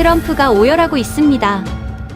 트럼프가 오열하고 있습니다.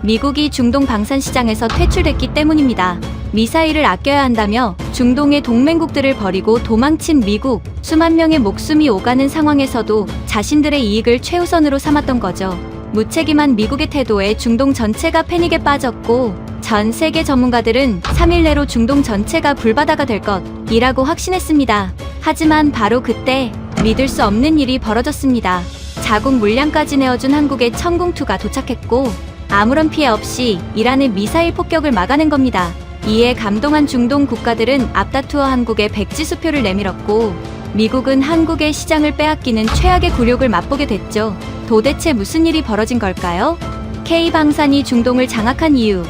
미국이 중동 방산 시장에서 퇴출됐기 때문입니다. 미사일을 아껴야 한다며 중동의 동맹국들을 버리고 도망친 미국, 수만 명의 목숨이 오가는 상황에서도 자신들의 이익을 최우선으로 삼았던 거죠. 무책임한 미국의 태도에 중동 전체가 패닉에 빠졌고 전 세계 전문가들은 3일 내로 중동 전체가 불바다가 될 것이라고 확신했습니다. 하지만 바로 그때 믿을 수 없는 일이 벌어졌습니다. 자국 물량까지 내어준 한국의 천궁2가 도착했고 아무런 피해 없이 이란의 미사일 폭격을 막아낸 겁니다. 이에 감동한 중동 국가들은 앞다투어 한국의 백지 수표를 내밀었고 미국은 한국의 시장을 빼앗기는 최악의 굴욕을 맛보게 됐죠. 도대체 무슨 일이 벌어진 걸까요? K방산이 중동을 장악한 이유,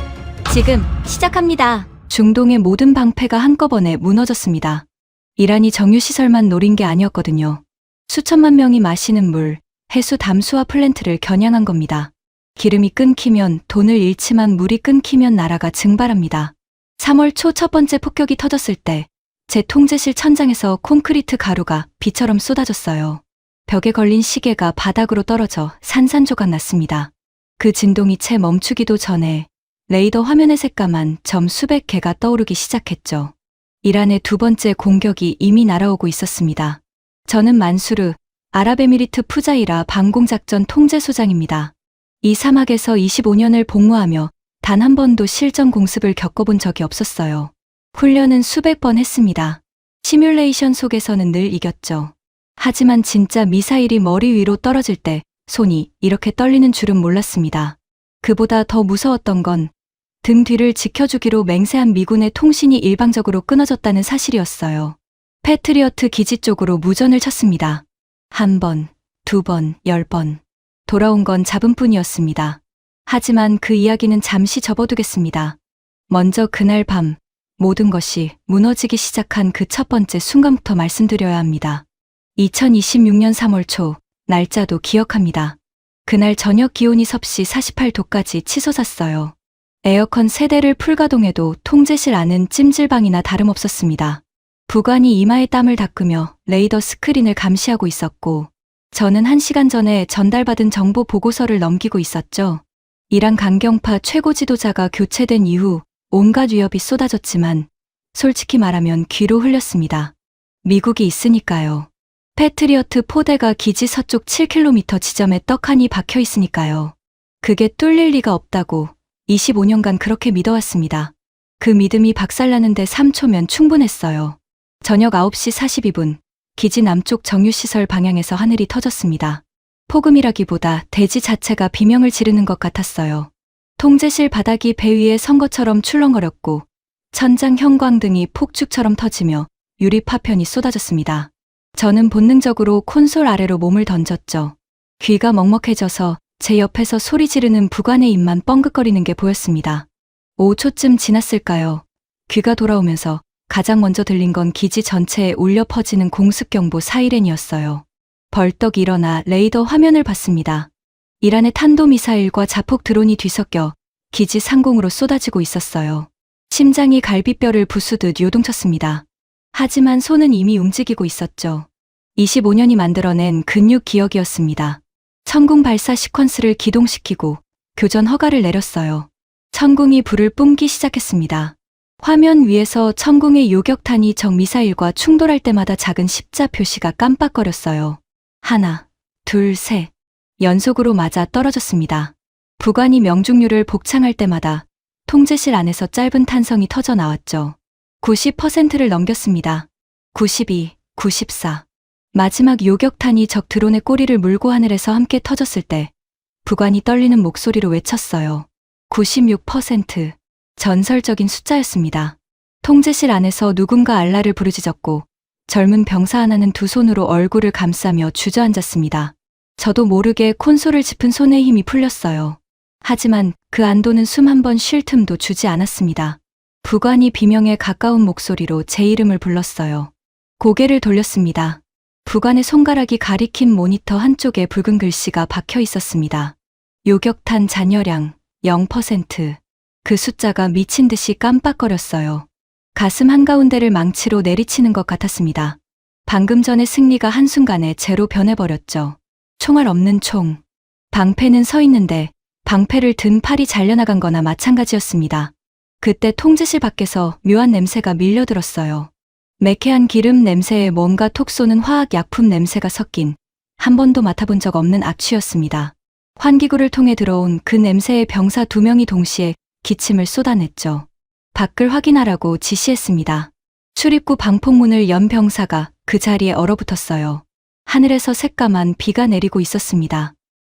지금 시작합니다. 중동의 모든 방패가 한꺼번에 무너졌습니다. 이란이 정유시설만 노린 게 아니었거든요. 수천만 명이 마시는 물, 해수 담수화 플랜트를 겨냥한 겁니다. 기름이 끊기면 돈을 잃지만 물이 끊기면 나라가 증발합니다. 3월 초 첫 번째 폭격이 터졌을 때 제 통제실 천장에서 콘크리트 가루가 비처럼 쏟아졌어요. 벽에 걸린 시계가 바닥으로 떨어져 산산조각 났습니다. 그 진동이 채 멈추기도 전에 레이더 화면에 새까만 점 수백 개가 떠오르기 시작했죠. 이란의 두 번째 공격이 이미 날아오고 있었습니다. 저는 만수르, 아랍에미리트 푸자이라 방공작전 통제소장입니다. 이 사막에서 25년을 복무하며 단 한 번도 실전 공습을 겪어본 적이 없었어요. 훈련은 수백 번 했습니다. 시뮬레이션 속에서는 늘 이겼죠. 하지만 진짜 미사일이 머리 위로 떨어질 때 손이 이렇게 떨리는 줄은 몰랐습니다. 그보다 더 무서웠던 건 등 뒤를 지켜주기로 맹세한 미군의 통신이 일방적으로 끊어졌다는 사실이었어요. 패트리어트 기지 쪽으로 무전을 쳤습니다. 한 번, 두 번, 10번. 돌아온 건 잡음뿐이었습니다. 하지만 그 이야기는 잠시 접어두겠습니다. 먼저 그날 밤 모든 것이 무너지기 시작한 그 첫 번째 순간부터 말씀드려야 합니다. 2026년 3월 초, 날짜도 기억합니다. 그날 저녁 기온이 섭씨 48도까지 치솟았어요. 에어컨 3대를 풀가동해도 통제실 안은 찜질방이나 다름없었습니다. 부관이 이마에 땀을 닦으며 레이더 스크린을 감시하고 있었고 저는 1시간 전에 전달받은 정보 보고서를 넘기고 있었죠. 이란 강경파 최고 지도자가 교체된 이후 온갖 위협이 쏟아졌지만 솔직히 말하면 귀로 흘렸습니다. 미국이 있으니까요. 패트리어트 포대가 기지 서쪽 7km 지점에 떡하니 박혀 있으니까요. 그게 뚫릴 리가 없다고 25년간 그렇게 믿어왔습니다. 그 믿음이 박살나는데 3초면 충분했어요. 저녁 9시 42분, 기지 남쪽 정유시설 방향에서 하늘이 터졌습니다. 폭음이라기보다 대지 자체가 비명을 지르는 것 같았어요. 통제실 바닥이 배 위에 선 것처럼 출렁거렸고 천장 형광등이 폭죽처럼 터지며 유리 파편이 쏟아졌습니다. 저는 본능적으로 콘솔 아래로 몸을 던졌죠. 귀가 먹먹해져서 제 옆에서 소리 지르는 부관의 입만 뻥긋거리는 게 보였습니다. 5초쯤 지났을까요? 귀가 돌아오면서 가장 먼저 들린 건 기지 전체에 울려 퍼지는 공습경보 사이렌이었어요. 벌떡 일어나 레이더 화면을 봤습니다. 이란의 탄도미사일과 자폭 드론이 뒤섞여 기지 상공으로 쏟아지고 있었어요. 심장이 갈비뼈를 부수듯 요동쳤습니다. 하지만 손은 이미 움직이고 있었죠. 25년이 만들어낸 근육 기억이었습니다. 천궁 발사 시퀀스를 기동시키고 교전 허가를 내렸어요. 천궁이 불을 뿜기 시작했습니다. 화면 위에서 천궁의 요격탄이 적 미사일과 충돌할 때마다 작은 십자 표시가 깜빡거렸어요. 하나, 둘, 셋. 연속으로 맞아 떨어졌습니다. 부관이 명중률을 복창할 때마다 통제실 안에서 짧은 탄성이 터져 나왔죠. 90%를 넘겼습니다. 92, 94. 마지막 요격탄이 적 드론의 꼬리를 물고 하늘에서 함께 터졌을 때 부관이 떨리는 목소리로 외쳤어요. 96%. 전설적인 숫자였습니다. 통제실 안에서 누군가 알라를 부르짖었고 젊은 병사 하나는 두 손으로 얼굴을 감싸며 주저앉았습니다. 저도 모르게 콘솔을 짚은 손에 힘이 풀렸어요. 하지만 그 안도는 숨 한 번 쉴 틈도 주지 않았습니다. 부관이 비명에 가까운 목소리로 제 이름을 불렀어요. 고개를 돌렸습니다. 부관의 손가락이 가리킨 모니터 한쪽에 붉은 글씨가 박혀 있었습니다. 요격탄 잔여량 0%. 그 숫자가 미친 듯이 깜빡거렸어요. 가슴 한가운데를 망치로 내리치는 것 같았습니다. 방금 전의 승리가 한순간에 제로 변해버렸죠. 총알 없는 총. 방패는 서 있는데 방패를 든 팔이 잘려나간 거나 마찬가지였습니다. 그때 통제실 밖에서 묘한 냄새가 밀려들었어요. 매캐한 기름 냄새에 뭔가 톡 쏘는 화학 약품 냄새가 섞인 한 번도 맡아본 적 없는 악취였습니다. 환기구를 통해 들어온 그 냄새에 병사 2명이 동시에 기침을 쏟아냈죠. 밖을 확인하라고 지시했습니다. 출입구 방폭문을 연 병사가 그 자리에 얼어붙었어요. 하늘에서 새까만 비가 내리고 있었습니다.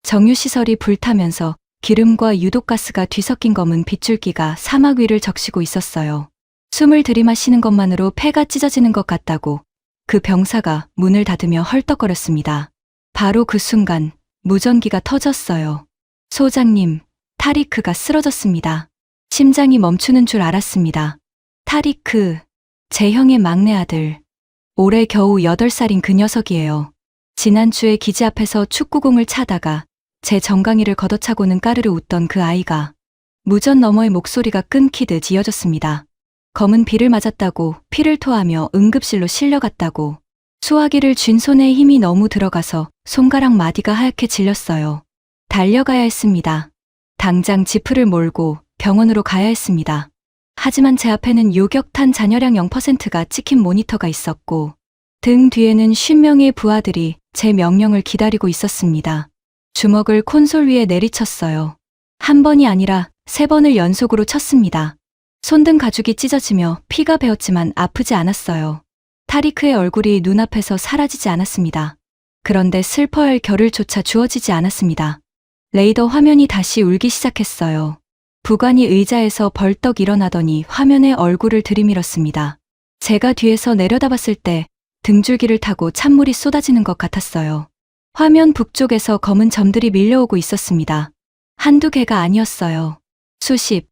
정유시설이 불타면서 기름과 유독가스가 뒤섞인 검은 빗줄기가 사막 위를 적시고 있었어요. 숨을 들이마시는 것만으로 폐가 찢어지는 것 같다고 그 병사가 문을 닫으며 헐떡거렸습니다. 바로 그 순간 무전기가 터졌어요. 소장님, 타리크가 쓰러졌습니다. 심장이 멈추는 줄 알았습니다. 타리크, 제 형의 막내 아들. 올해 겨우 8살인 그 녀석이에요. 지난주에 기지 앞에서 축구공을 차다가 제 정강이를 걷어차고는 까르르 웃던 그 아이가 무전 너머의 목소리가 끊기듯 이어졌습니다. 검은 비를 맞았다고 피를 토하며 응급실로 실려갔다고. 수화기를 쥔 손에 힘이 너무 들어가서 손가락 마디가 하얗게 질렸어요. 달려가야 했습니다. 당장 지프를 몰고 병원으로 가야 했습니다. 하지만 제 앞에는 요격탄 잔여량 0%가 찍힌 모니터가 있었고 등 뒤에는 50명의 부하들이 제 명령을 기다리고 있었습니다. 주먹을 콘솔 위에 내리쳤어요. 한 번이 아니라 3번을 연속으로 쳤습니다. 손등 가죽이 찢어지며 피가 배었지만 아프지 않았어요. 타리크의 얼굴이 눈앞에서 사라지지 않았습니다. 그런데 슬퍼할 겨를조차 주어지지 않았습니다. 레이더 화면이 다시 울기 시작했어요. 부관이 의자에서 벌떡 일어나더니 화면에 얼굴을 들이밀었습니다. 제가 뒤에서 내려다봤을 때 등줄기를 타고 찬물이 쏟아지는 것 같았어요. 화면 북쪽에서 검은 점들이 밀려오고 있었습니다. 한두 개가 아니었어요. 수십,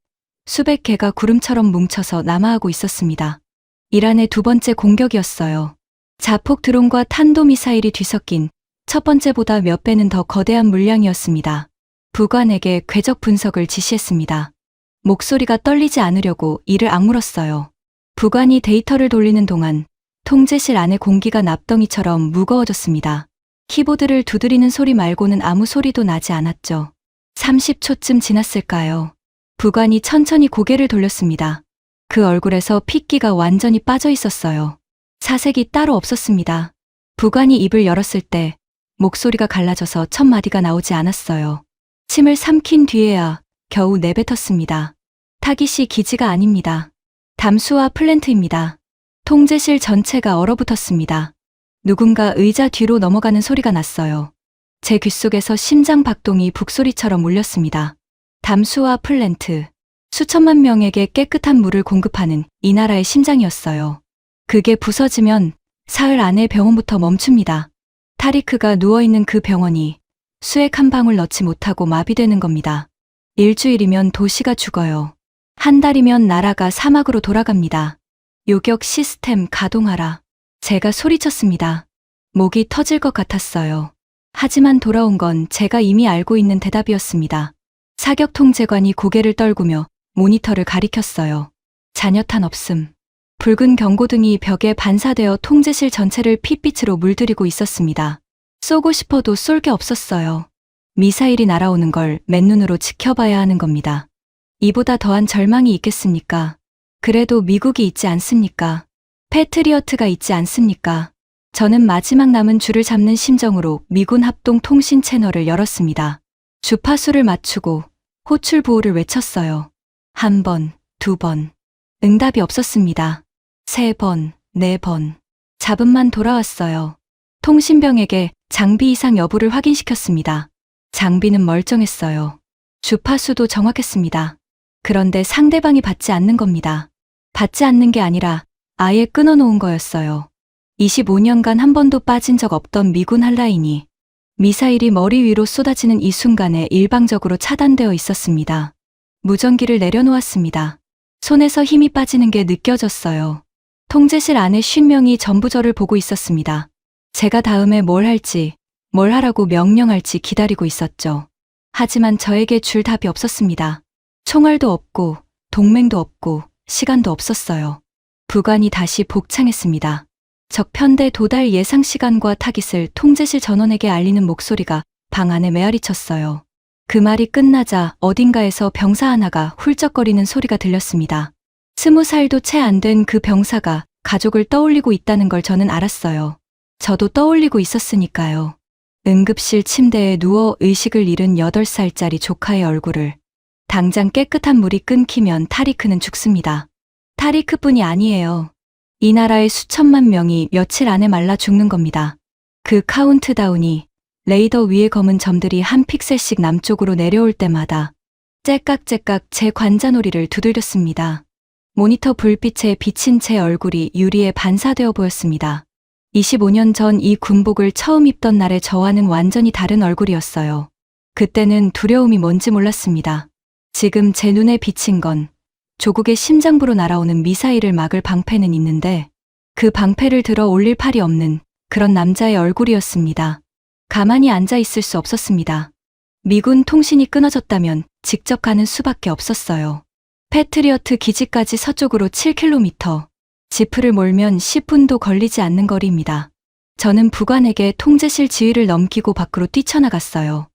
수백 개가 구름처럼 뭉쳐서 남하하고 있었습니다. 이란의 2번째 공격이었어요. 자폭 드론과 탄도미사일이 뒤섞인 첫 번째보다 몇 배는 더 거대한 물량이었습니다. 부관에게 궤적 분석을 지시했습니다. 목소리가 떨리지 않으려고 이를 악물었어요. 부관이 데이터를 돌리는 동안 통제실 안의 공기가 납덩이처럼 무거워졌습니다. 키보드를 두드리는 소리 말고는 아무 소리도 나지 않았죠. 30초쯤 지났을까요? 부관이 천천히 고개를 돌렸습니다. 그 얼굴에서 핏기가 완전히 빠져 있었어요. 사색이 따로 없었습니다. 부관이 입을 열었을 때 목소리가 갈라져서 첫 마디가 나오지 않았어요. 침을 삼킨 뒤에야 겨우 내뱉었습니다. 타깃이 기지가 아닙니다. 담수화 플랜트입니다. 통제실 전체가 얼어붙었습니다. 누군가 의자 뒤로 넘어가는 소리가 났어요. 제 귓속에서 심장 박동이 북소리처럼 울렸습니다. 담수화 플랜트. 수천만 명에게 깨끗한 물을 공급하는 이 나라의 심장이었어요. 그게 부서지면 사흘 안에 병원부터 멈춥니다. 타리크가 누워있는 그 병원이 수액 한 방울 넣지 못하고 마비되는 겁니다. 일주일이면 도시가 죽어요. 한 달이면 나라가 사막으로 돌아갑니다. 요격 시스템 가동하라. 제가 소리쳤습니다. 목이 터질 것 같았어요. 하지만 돌아온 건 제가 이미 알고 있는 대답이었습니다. 사격 통제관이 고개를 떨구며 모니터를 가리켰어요. 잔여탄 없음. 붉은 경고등이 벽에 반사되어 통제실 전체를 핏빛으로 물들이고 있었습니다. 쏘고 싶어도 쏠 게 없었어요. 미사일이 날아오는 걸 맨눈으로 지켜봐야 하는 겁니다. 이보다 더한 절망이 있겠습니까? 그래도 미국이 있지 않습니까? 패트리어트가 있지 않습니까? 저는 마지막 남은 줄을 잡는 심정으로 미군 합동 통신 채널을 열었습니다. 주파수를 맞추고 호출 보호를 외쳤어요. 1번, 2번. 응답이 없었습니다. 3번, 4번. 잡음만 돌아왔어요. 통신병에게 장비 이상 여부를 확인시켰습니다. 장비는 멀쩡했어요. 주파수도 정확했습니다. 그런데 상대방이 받지 않는 겁니다. 받지 않는 게 아니라 아예 끊어놓은 거였어요. 25년간 한 번도 빠진 적 없던 미군 한라인이 미사일이 머리 위로 쏟아지는 이 순간에 일방적으로 차단되어 있었습니다. 무전기를 내려놓았습니다. 손에서 힘이 빠지는 게 느껴졌어요. 통제실 안에 50명이 전부 저를 보고 있었습니다. 제가 다음에 뭘 할지, 뭘 하라고 명령할지 기다리고 있었죠. 하지만 저에게 줄 답이 없었습니다. 총알도 없고 동맹도 없고 시간도 없었어요. 부관이 다시 복창했습니다. 적편대 도달 예상 시간과 타깃을 통제실 전원에게 알리는 목소리가 방 안에 메아리 쳤어요. 그 말이 끝나자 어딘가에서 병사 하나가 훌쩍거리는 소리가 들렸습니다. 20살도 채 안 된 그 병사가 가족을 떠올리고 있다는 걸 저는 알았어요. 저도 떠올리고 있었으니까요. 응급실 침대에 누워 의식을 잃은 8살짜리 조카의 얼굴을. 당장 깨끗한 물이 끊기면 타리크는 죽습니다. 타리크뿐이 아니에요. 이 나라의 수천만 명이 며칠 안에 말라 죽는 겁니다. 그 카운트다운이 레이더 위의 검은 점들이 한 픽셀씩 남쪽으로 내려올 때마다 째깍째깍 제 관자놀이를 두들겼습니다. 모니터 불빛에 비친 제 얼굴이 유리에 반사되어 보였습니다. 25년 전 이 군복을 처음 입던 날의 저와는 완전히 다른 얼굴이었어요. 그때는 두려움이 뭔지 몰랐습니다. 지금 제 눈에 비친 건 조국의 심장부로 날아오는 미사일을 막을 방패는 있는데 그 방패를 들어 올릴 팔이 없는 그런 남자의 얼굴이었습니다. 가만히 앉아 있을 수 없었습니다. 미군 통신이 끊어졌다면 직접 가는 수밖에 없었어요. 패트리어트 기지까지 서쪽으로 7km, 지프를 몰면 10분도 걸리지 않는 거리입니다. 저는 부관에게 통제실 지휘를 넘기고 밖으로 뛰쳐나갔어요.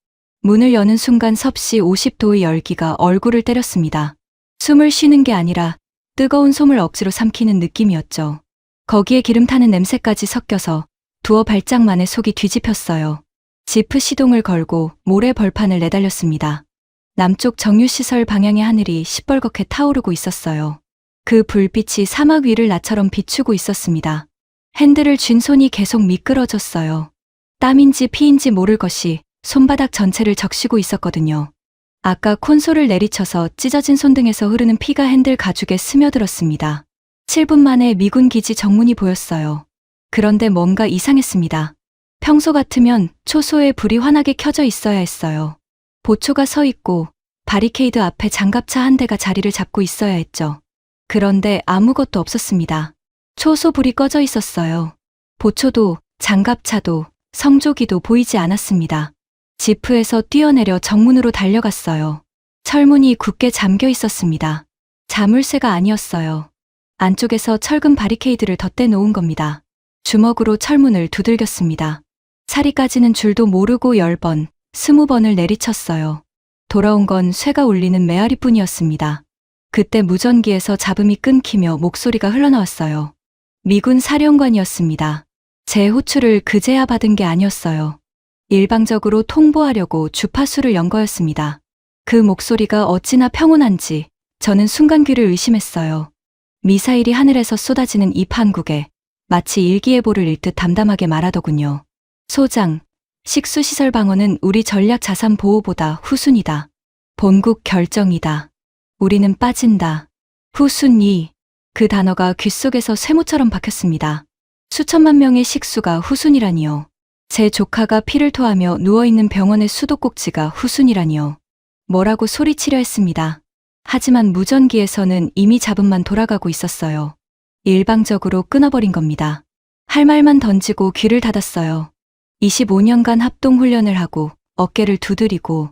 문을 여는 순간 섭씨 50도의 열기가 얼굴을 때렸습니다. 숨을 쉬는 게 아니라 뜨거운 솜을 억지로 삼키는 느낌이었죠. 거기에 기름 타는 냄새까지 섞여서 두어 발짝 만에 속이 뒤집혔어요. 지프 시동을 걸고 모래 벌판을 내달렸습니다. 남쪽 정유시설 방향의 하늘이 시뻘겋게 타오르고 있었어요. 그 불빛이 사막 위를 나처럼 비추고 있었습니다. 핸들을 쥔 손이 계속 미끄러졌어요. 땀인지 피인지 모를 것이 손바닥 전체를 적시고 있었거든요. 아까 콘솔을 내리쳐서 찢어진 손등에서 흐르는 피가 핸들 가죽에 스며들었습니다. 7분 만에 미군 기지 정문이 보였어요. 그런데 뭔가 이상했습니다. 평소 같으면 초소에 불이 환하게 켜져 있어야 했어요. 보초가 서 있고 바리케이드 앞에 장갑차 한 대가 자리를 잡고 있어야 했죠. 그런데 아무것도 없었습니다. 초소 불이 꺼져 있었어요. 보초도 장갑차도 성조기도 보이지 않았습니다. 지프에서 뛰어내려 정문으로 달려갔어요. 철문이 굳게 잠겨 있었습니다. 자물쇠가 아니었어요. 안쪽에서 철근 바리케이드를 덧대 놓은 겁니다. 주먹으로 철문을 두들겼습니다. 살이 까지는 줄도 모르고 10번, 20번을 내리쳤어요. 돌아온 건 쇠가 울리는 메아리뿐이었습니다. 그때 무전기에서 잡음이 끊기며 목소리가 흘러나왔어요. 미군 사령관이었습니다. 제 호출을 그제야 받은 게 아니었어요. 일방적으로 통보하려고 주파수를 연 거였습니다. 그 목소리가 어찌나 평온한지 저는 순간 귀를 의심했어요. 미사일이 하늘에서 쏟아지는 이 판국에 마치 일기예보를 읽듯 담담하게 말하더군요. 소장, 식수시설 방어는 우리 전략 자산 보호보다 후순이다. 본국 결정이다. 우리는 빠진다. 후순위. 그 단어가 귓속에서 쇠모처럼 박혔습니다. 수천만 명의 식수가 후순이라니요. 제 조카가 피를 토하며 누워있는 병원의 수도꼭지가 후순이라니요. 뭐라고 소리치려 했습니다. 하지만 무전기에서는 이미 잡음만 돌아가고 있었어요. 일방적으로 끊어버린 겁니다. 할 말만 던지고 귀를 닫았어요. 25년간 합동훈련을 하고 어깨를 두드리고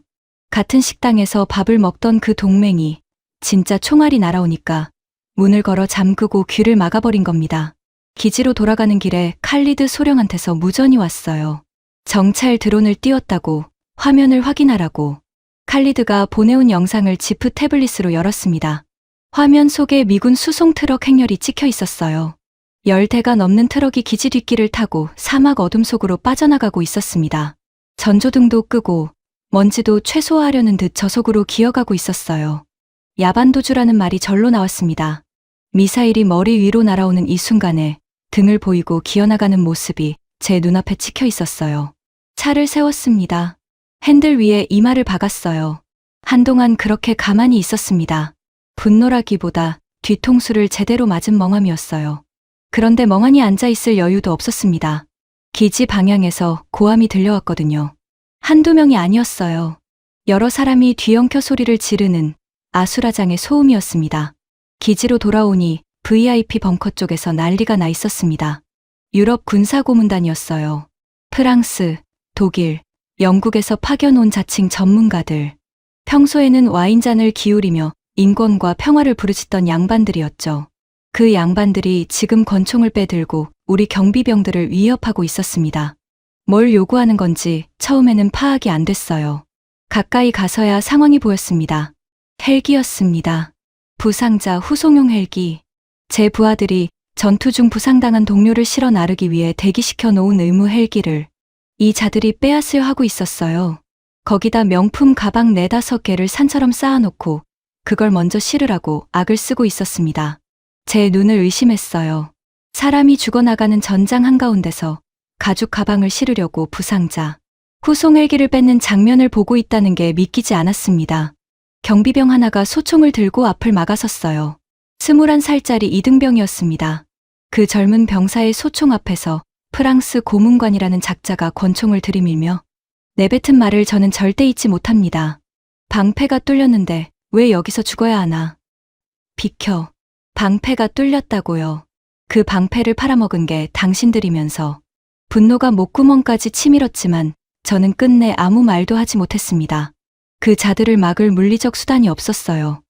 같은 식당에서 밥을 먹던 그 동맹이 진짜 총알이 날아오니까 문을 걸어 잠그고 귀를 막아버린 겁니다. 기지로 돌아가는 길에 칼리드 소령한테서 무전이 왔어요. 정찰 드론을 띄웠다고, 화면을 확인하라고. 칼리드가 보내온 영상을 지프 태블릿으로 열었습니다. 화면 속에 미군 수송 트럭 행렬이 찍혀 있었어요. 10대가 넘는 트럭이 기지 뒷길을 타고 사막 어둠 속으로 빠져나가고 있었습니다. 전조등도 끄고 먼지도 최소화하려는 듯 저속으로 기어가고 있었어요. 야반도주라는 말이 절로 나왔습니다. 미사일이 머리 위로 날아오는 이 순간에 등을 보이고 기어나가는 모습이 제 눈앞에 찍혀 있었어요. 차를 세웠습니다. 핸들 위에 이마를 박았어요. 한동안 그렇게 가만히 있었습니다. 분노라기보다 뒤통수를 제대로 맞은 멍함이었어요. 그런데 멍하니 앉아있을 여유도 없었습니다. 기지 방향에서 고함이 들려왔거든요. 한두 명이 아니었어요. 여러 사람이 뒤엉켜 소리를 지르는 아수라장의 소음이었습니다. 기지로 돌아오니 VIP 벙커 쪽에서 난리가 나 있었습니다. 유럽 군사고문단이었어요. 프랑스, 독일, 영국에서 파견 온 자칭 전문가들. 평소에는 와인잔을 기울이며 인권과 평화를 부르짖던 양반들이었죠. 그 양반들이 지금 권총을 빼들고 우리 경비병들을 위협하고 있었습니다. 뭘 요구하는 건지 처음에는 파악이 안 됐어요. 가까이 가서야 상황이 보였습니다. 헬기였습니다. 부상자 후송용 헬기. 제 부하들이 전투 중 부상당한 동료를 실어 나르기 위해 대기시켜 놓은 의무 헬기를 이 자들이 빼앗으려 하고 있었어요. 거기다 명품 가방 4-5개를 산처럼 쌓아놓고 그걸 먼저 실으라고 악을 쓰고 있었습니다. 제 눈을 의심했어요. 사람이 죽어나가는 전장 한가운데서 가죽 가방을 실으려고 부상자, 후송 헬기를 뺏는 장면을 보고 있다는 게 믿기지 않았습니다. 경비병 하나가 소총을 들고 앞을 막아섰어요. 21살짜리 이등병이었습니다. 그 젊은 병사의 소총 앞에서 프랑스 고문관이라는 작자가 권총을 들이밀며 내뱉은 말을 저는 절대 잊지 못합니다. 방패가 뚫렸는데 왜 여기서 죽어야 하나? 비켜. 방패가 뚫렸다고요. 그 방패를 팔아먹은 게 당신들이면서. 분노가 목구멍까지 치밀었지만 저는 끝내 아무 말도 하지 못했습니다. 그 자들을 막을 물리적 수단이 없었어요.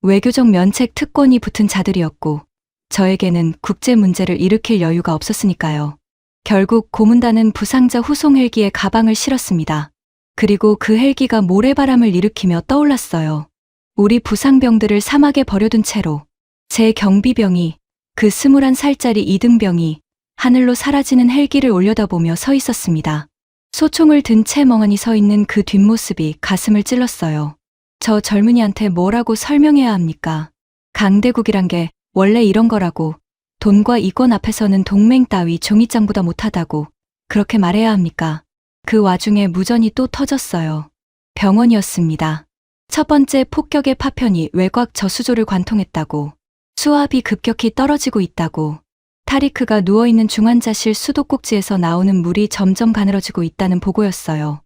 외교적 면책 특권이 붙은 자들이었고 저에게는 국제 문제를 일으킬 여유가 없었으니까요. 결국 고문단은 부상자 후송 헬기에 가방을 실었습니다. 그리고 그 헬기가 모래바람을 일으키며 떠올랐어요. 우리 부상병들을 사막에 버려둔 채로 제 경비병이 그 21살짜리 이등병이 하늘로 사라지는 헬기를 올려다보며 서 있었습니다. 소총을 든 채 멍하니 서 있는 그 뒷모습이 가슴을 찔렀어요. 저 젊은이한테 뭐라고 설명해야 합니까? 강대국이란 게 원래 이런 거라고, 돈과 이권 앞에서는 동맹 따위 종이장보다 못하다고 그렇게 말해야 합니까? 그 와중에 무전이 또 터졌어요. 병원이었습니다. 첫 번째 폭격의 파편이 외곽 저수조를 관통했다고, 수압이 급격히 떨어지고 있다고, 타리크가 누워있는 중환자실 수도꼭지에서 나오는 물이 점점 가늘어지고 있다는 보고였어요.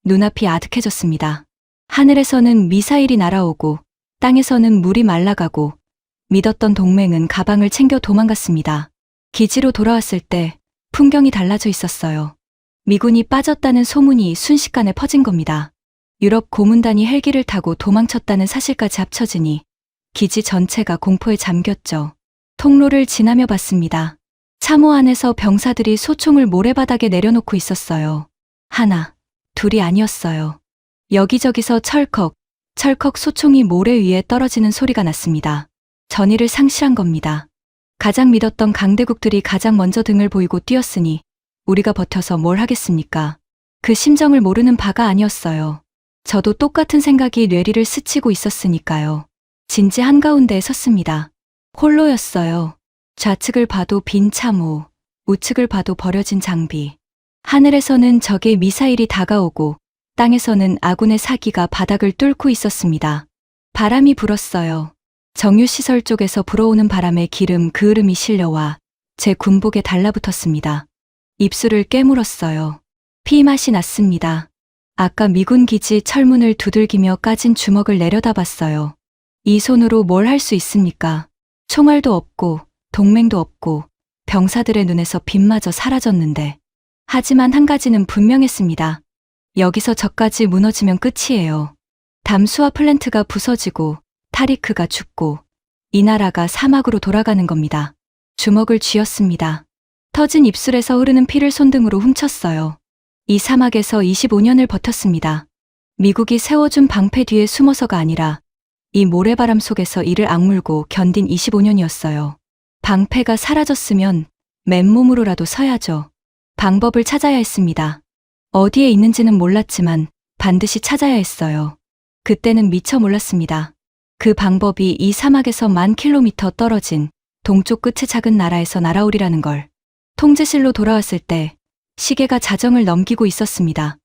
눈앞이 아득해졌습니다. 하늘에서는 미사일이 날아오고 땅에서는 물이 말라가고 믿었던 동맹은 가방을 챙겨 도망갔습니다. 기지로 돌아왔을 때 풍경이 달라져 있었어요. 미군이 빠졌다는 소문이 순식간에 퍼진 겁니다. 유럽 고문단이 헬기를 타고 도망쳤다는 사실까지 합쳐지니 기지 전체가 공포에 잠겼죠. 통로를 지나며 봤습니다. 참호 안에서 병사들이 소총을 모래바닥에 내려놓고 있었어요. 하나, 둘이 아니었어요. 여기저기서 철컥, 철컥 소총이 모래 위에 떨어지는 소리가 났습니다. 전의를 상실한 겁니다. 가장 믿었던 강대국들이 가장 먼저 등을 보이고 뛰었으니 우리가 버텨서 뭘 하겠습니까? 그 심정을 모르는 바가 아니었어요. 저도 똑같은 생각이 뇌리를 스치고 있었으니까요. 진지 한가운데에 섰습니다. 홀로였어요. 좌측을 봐도 빈 참호, 우측을 봐도 버려진 장비. 하늘에서는 적의 미사일이 다가오고 땅에서는 아군의 사기가 바닥을 뚫고 있었습니다. 바람이 불었어요. 정유시설 쪽에서 불어오는 바람에 기름 그을음이 실려와 제 군복에 달라붙었습니다. 입술을 깨물었어요. 피맛이 났습니다. 아까 미군 기지 철문을 두들기며 까진 주먹을 내려다봤어요. 이 손으로 뭘 할 수 있습니까? 총알도 없고 동맹도 없고 병사들의 눈에서 빛마저 사라졌는데. 하지만 한 가지는 분명했습니다. 여기서 저까지 무너지면 끝이에요. 담수화 플랜트가 부서지고 타리크가 죽고 이 나라가 사막으로 돌아가는 겁니다. 주먹을 쥐었습니다. 터진 입술에서 흐르는 피를 손등으로 훔쳤어요. 이 사막에서 25년을 버텼습니다. 미국이 세워준 방패 뒤에 숨어서가 아니라 이 모래바람 속에서 이를 악물고 견딘 25년이었어요. 방패가 사라졌으면 맨몸으로라도 서야죠. 방법을 찾아야 했습니다. 어디에 있는지는 몰랐지만 반드시 찾아야 했어요. 그때는 미처 몰랐습니다. 그 방법이 이 사막에서 10,000km 떨어진 동쪽 끝의 작은 나라에서 날아오리라는 걸. 통제실로 돌아왔을 때 시계가 자정을 넘기고 있었습니다.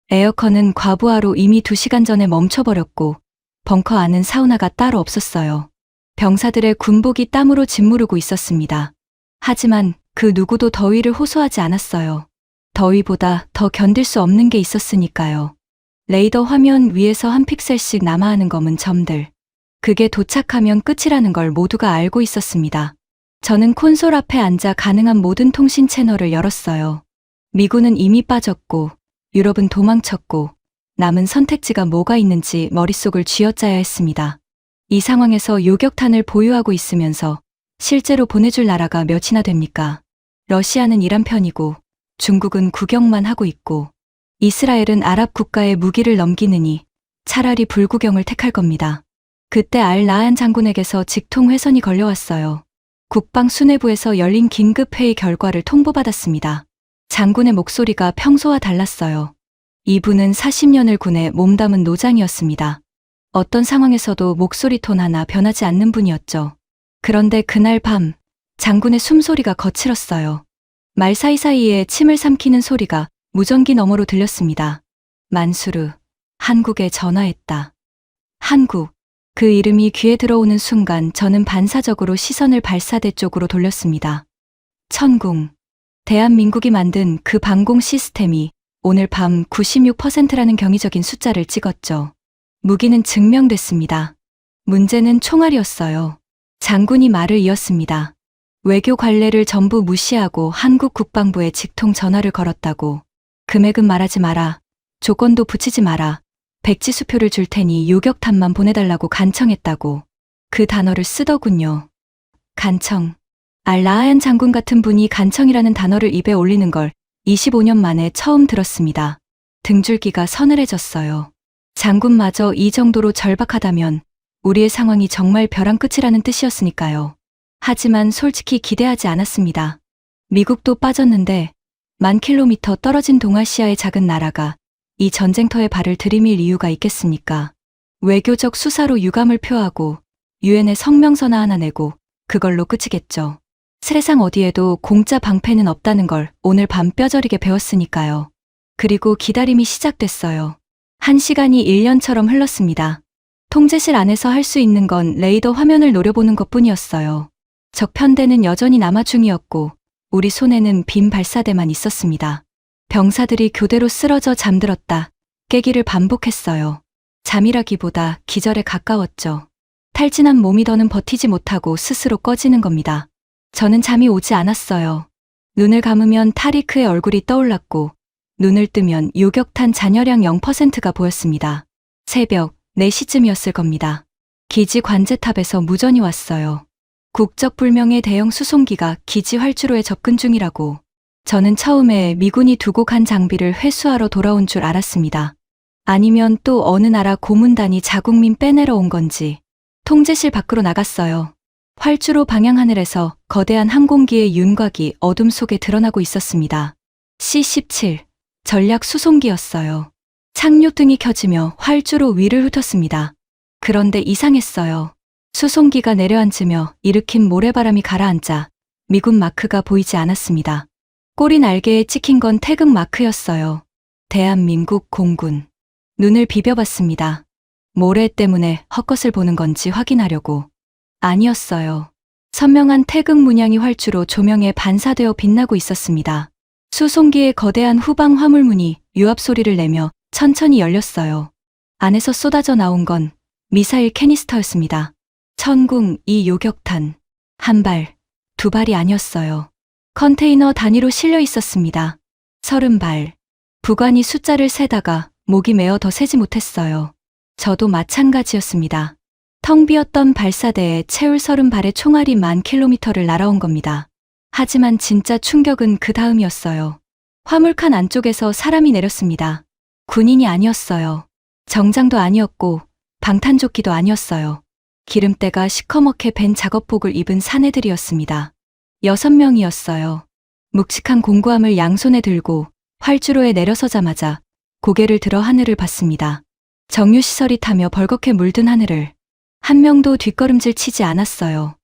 에어컨은 과부하로 이미 2시간 전에 멈춰버렸고 벙커 안은 사우나가 따로 없었어요. 병사들의 군복이 땀으로 짓무르고 있었습니다. 하지만 그 누구도 더위를 호소하지 않았어요. 더위보다 더 견딜 수 없는 게 있었으니까요. 레이더 화면 위에서 한 픽셀씩 남아하는 검은 점들. 그게 도착하면 끝이라는 걸 모두가 알고 있었습니다. 저는 콘솔 앞에 앉아 가능한 모든 통신 채널을 열었어요. 미군은 이미 빠졌고 유럽은 도망쳤고 남은 선택지가 뭐가 있는지 머릿속을 쥐어짜야 했습니다. 이 상황에서 요격탄을 보유하고 있으면서 실제로 보내줄 나라가 몇이나 됩니까? 러시아는 이란 편이고 중국은 구경만 하고 있고 이스라엘은 아랍 국가에 무기를 넘기느니 차라리 불구경을 택할 겁니다. 그때 알-라한 장군에게서 직통 회선이 걸려왔어요. 국방 수뇌부에서 열린 긴급회의 결과를 통보받았습니다. 장군의 목소리가 평소와 달랐어요. 이분은 40년을 군에 몸담은 노장이었습니다. 어떤 상황에서도 목소리 톤 하나 변하지 않는 분이었죠. 그런데 그날 밤 장군의 숨소리가 거칠었어요. 말 사이사이에 침을 삼키는 소리가 무전기 너머로 들렸습니다. 만수르, 한국에 전화했다. 한국, 그 이름이 귀에 들어오는 순간 저는 반사적으로 시선을 발사대 쪽으로 돌렸습니다. 천궁, 대한민국이 만든 그 방공 시스템이 오늘 밤 96%라는 경이적인 숫자를 찍었죠. 무기는 증명됐습니다. 문제는 총알이었어요. 장군이 말을 이었습니다. 외교 관례를 전부 무시하고 한국 국방부에 직통 전화를 걸었다고. 금액은 말하지 마라. 조건도 붙이지 마라. 백지수표를 줄 테니 요격탄만 보내달라고 간청했다고. 그 단어를 쓰더군요. 간청. 알-라한 장군 같은 분이 간청이라는 단어를 입에 올리는 걸 25년 만에 처음 들었습니다. 등줄기가 서늘해졌어요. 장군마저 이 정도로 절박하다면 우리의 상황이 정말 벼랑 끝이라는 뜻이었으니까요. 하지만 솔직히 기대하지 않았습니다. 미국도 빠졌는데 1000km 떨어진 동아시아의 작은 나라가 이 전쟁터에 발을 들이밀 이유가 있겠습니까? 외교적 수사로 유감을 표하고 유엔에 성명서나 하나 내고 그걸로 끝이겠죠. 세상 어디에도 공짜 방패는 없다는 걸 오늘 밤 뼈저리게 배웠으니까요. 그리고 기다림이 시작됐어요. 1시간이 1년처럼 흘렀습니다. 통제실 안에서 할 수 있는 건 레이더 화면을 노려보는 것뿐이었어요. 적 편대는 여전히 남아 중이었고 우리 손에는 빈 발사대만 있었습니다. 병사들이 교대로 쓰러져 잠들었다 깨기를 반복했어요. 잠이라기보다 기절에 가까웠죠. 탈진한 몸이 더는 버티지 못하고 스스로 꺼지는 겁니다. 저는 잠이 오지 않았어요. 눈을 감으면 타리크의 얼굴이 떠올랐고 눈을 뜨면 요격탄 잔여량 0%가 보였습니다. 새벽 4시쯤이었을 겁니다. 기지 관제탑에서 무전이 왔어요. 국적불명의 대형 수송기가 기지 활주로에 접근 중이라고. 저는 처음에 미군이 두고 간 장비를 회수하러 돌아온 줄 알았습니다. 아니면 또 어느 나라 고문단이 자국민 빼내러 온 건지. 통제실 밖으로 나갔어요. 활주로 방향 하늘에서 거대한 항공기의 윤곽이 어둠 속에 드러나고 있었습니다. C-17 전략 수송기였어요. 착륙등이 켜지며 활주로 위를 훑었습니다. 그런데 이상했어요. 수송기가 내려앉으며 일으킨 모래바람이 가라앉자 미군 마크가 보이지 않았습니다. 꼬리 날개에 찍힌 건 태극 마크였어요. 대한민국 공군. 눈을 비벼봤습니다. 모래 때문에 헛것을 보는 건지 확인하려고. 아니었어요. 선명한 태극 문양이 활주로 조명에 반사되어 빛나고 있었습니다. 수송기의 거대한 후방 화물문이 유압 소리를 내며 천천히 열렸어요. 안에서 쏟아져 나온 건 미사일 캐니스터였습니다. 천궁 이 요격탄. 한 발, 두 발이 아니었어요. 컨테이너 단위로 실려 있었습니다. 30발. 부관이 숫자를 세다가 목이 메어 더 세지 못했어요. 저도 마찬가지였습니다. 텅 비었던 발사대에 채울 30발의 총알이 10,000km를 날아온 겁니다. 하지만 진짜 충격은 그 다음이었어요. 화물칸 안쪽에서 사람이 내렸습니다. 군인이 아니었어요. 정장도 아니었고 방탄조끼도 아니었어요. 기름때가 시커멓게 밴 작업복을 입은 사내들이었습니다. 6명이었어요. 묵직한 공구함을 양손에 들고 활주로에 내려서자마자 고개를 들어 하늘을 봤습니다. 정유시설이 타며 벌겋게 물든 하늘을. 한 명도 뒷걸음질 치지 않았어요.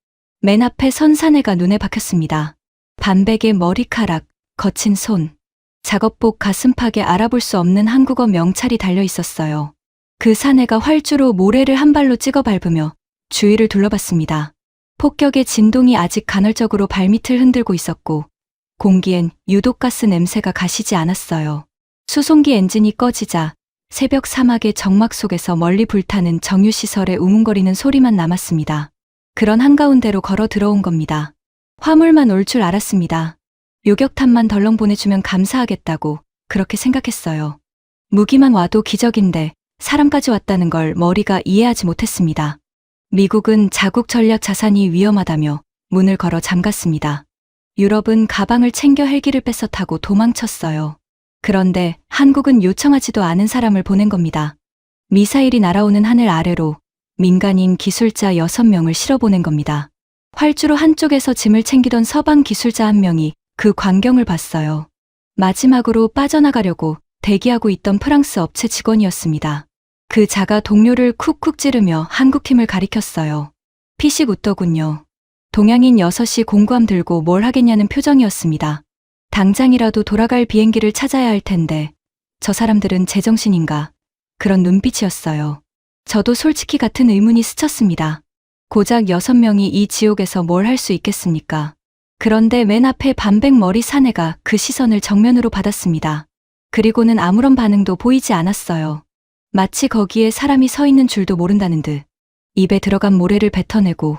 맨 앞에 선 사내가 눈에 박혔습니다. 반백의 머리카락, 거친 손, 작업복 가슴팍에 알아볼 수 없는 한국어 명찰이 달려 있었어요. 그 사내가 활주로 모래를 한 발로 찍어 밟으며 주위를 둘러봤습니다. 폭격의 진동이 아직 간헐적으로 발밑을 흔들고 있었고 공기엔 유독가스 냄새가 가시지 않았어요. 수송기 엔진이 꺼지자 새벽 사막의 정막 속에서 멀리 불타는 정유시설의 우문거리는 소리만 남았습니다. 그런 한가운데로 걸어 들어온 겁니다. 화물만 올 줄 알았습니다. 요격탄만 덜렁 보내주면 감사하겠다고 그렇게 생각했어요. 무기만 와도 기적인데 사람까지 왔다는 걸 머리가 이해하지 못했습니다. 미국은 자국 전략 자산이 위험하다며 문을 걸어 잠갔습니다. 유럽은 가방을 챙겨 헬기를 뺏어 타고 도망쳤어요. 그런데 한국은 요청하지도 않은 사람을 보낸 겁니다. 미사일이 날아오는 하늘 아래로 민간인 기술자 6명을 실어보낸 겁니다. 활주로 한쪽에서 짐을 챙기던 서방 기술자 한 명이 그 광경을 봤어요. 마지막으로 빠져나가려고 대기하고 있던 프랑스 업체 직원이었습니다. 그 자가 동료를 쿡쿡 찌르며 한국팀을 가리켰어요. 피식 웃더군요. 동양인 6이 공구함 들고 뭘 하겠냐는 표정이었습니다. 당장이라도 돌아갈 비행기를 찾아야 할 텐데 저 사람들은 제정신인가? 그런 눈빛이었어요. 저도 솔직히 같은 의문이 스쳤습니다. 고작 6명이 이 지옥에서 뭘 할 수 있겠습니까? 그런데 맨 앞에 반백머리 사내가 그 시선을 정면으로 받았습니다. 그리고는 아무런 반응도 보이지 않았어요. 마치 거기에 사람이 서 있는 줄도 모른다는 듯 입에 들어간 모래를 뱉어내고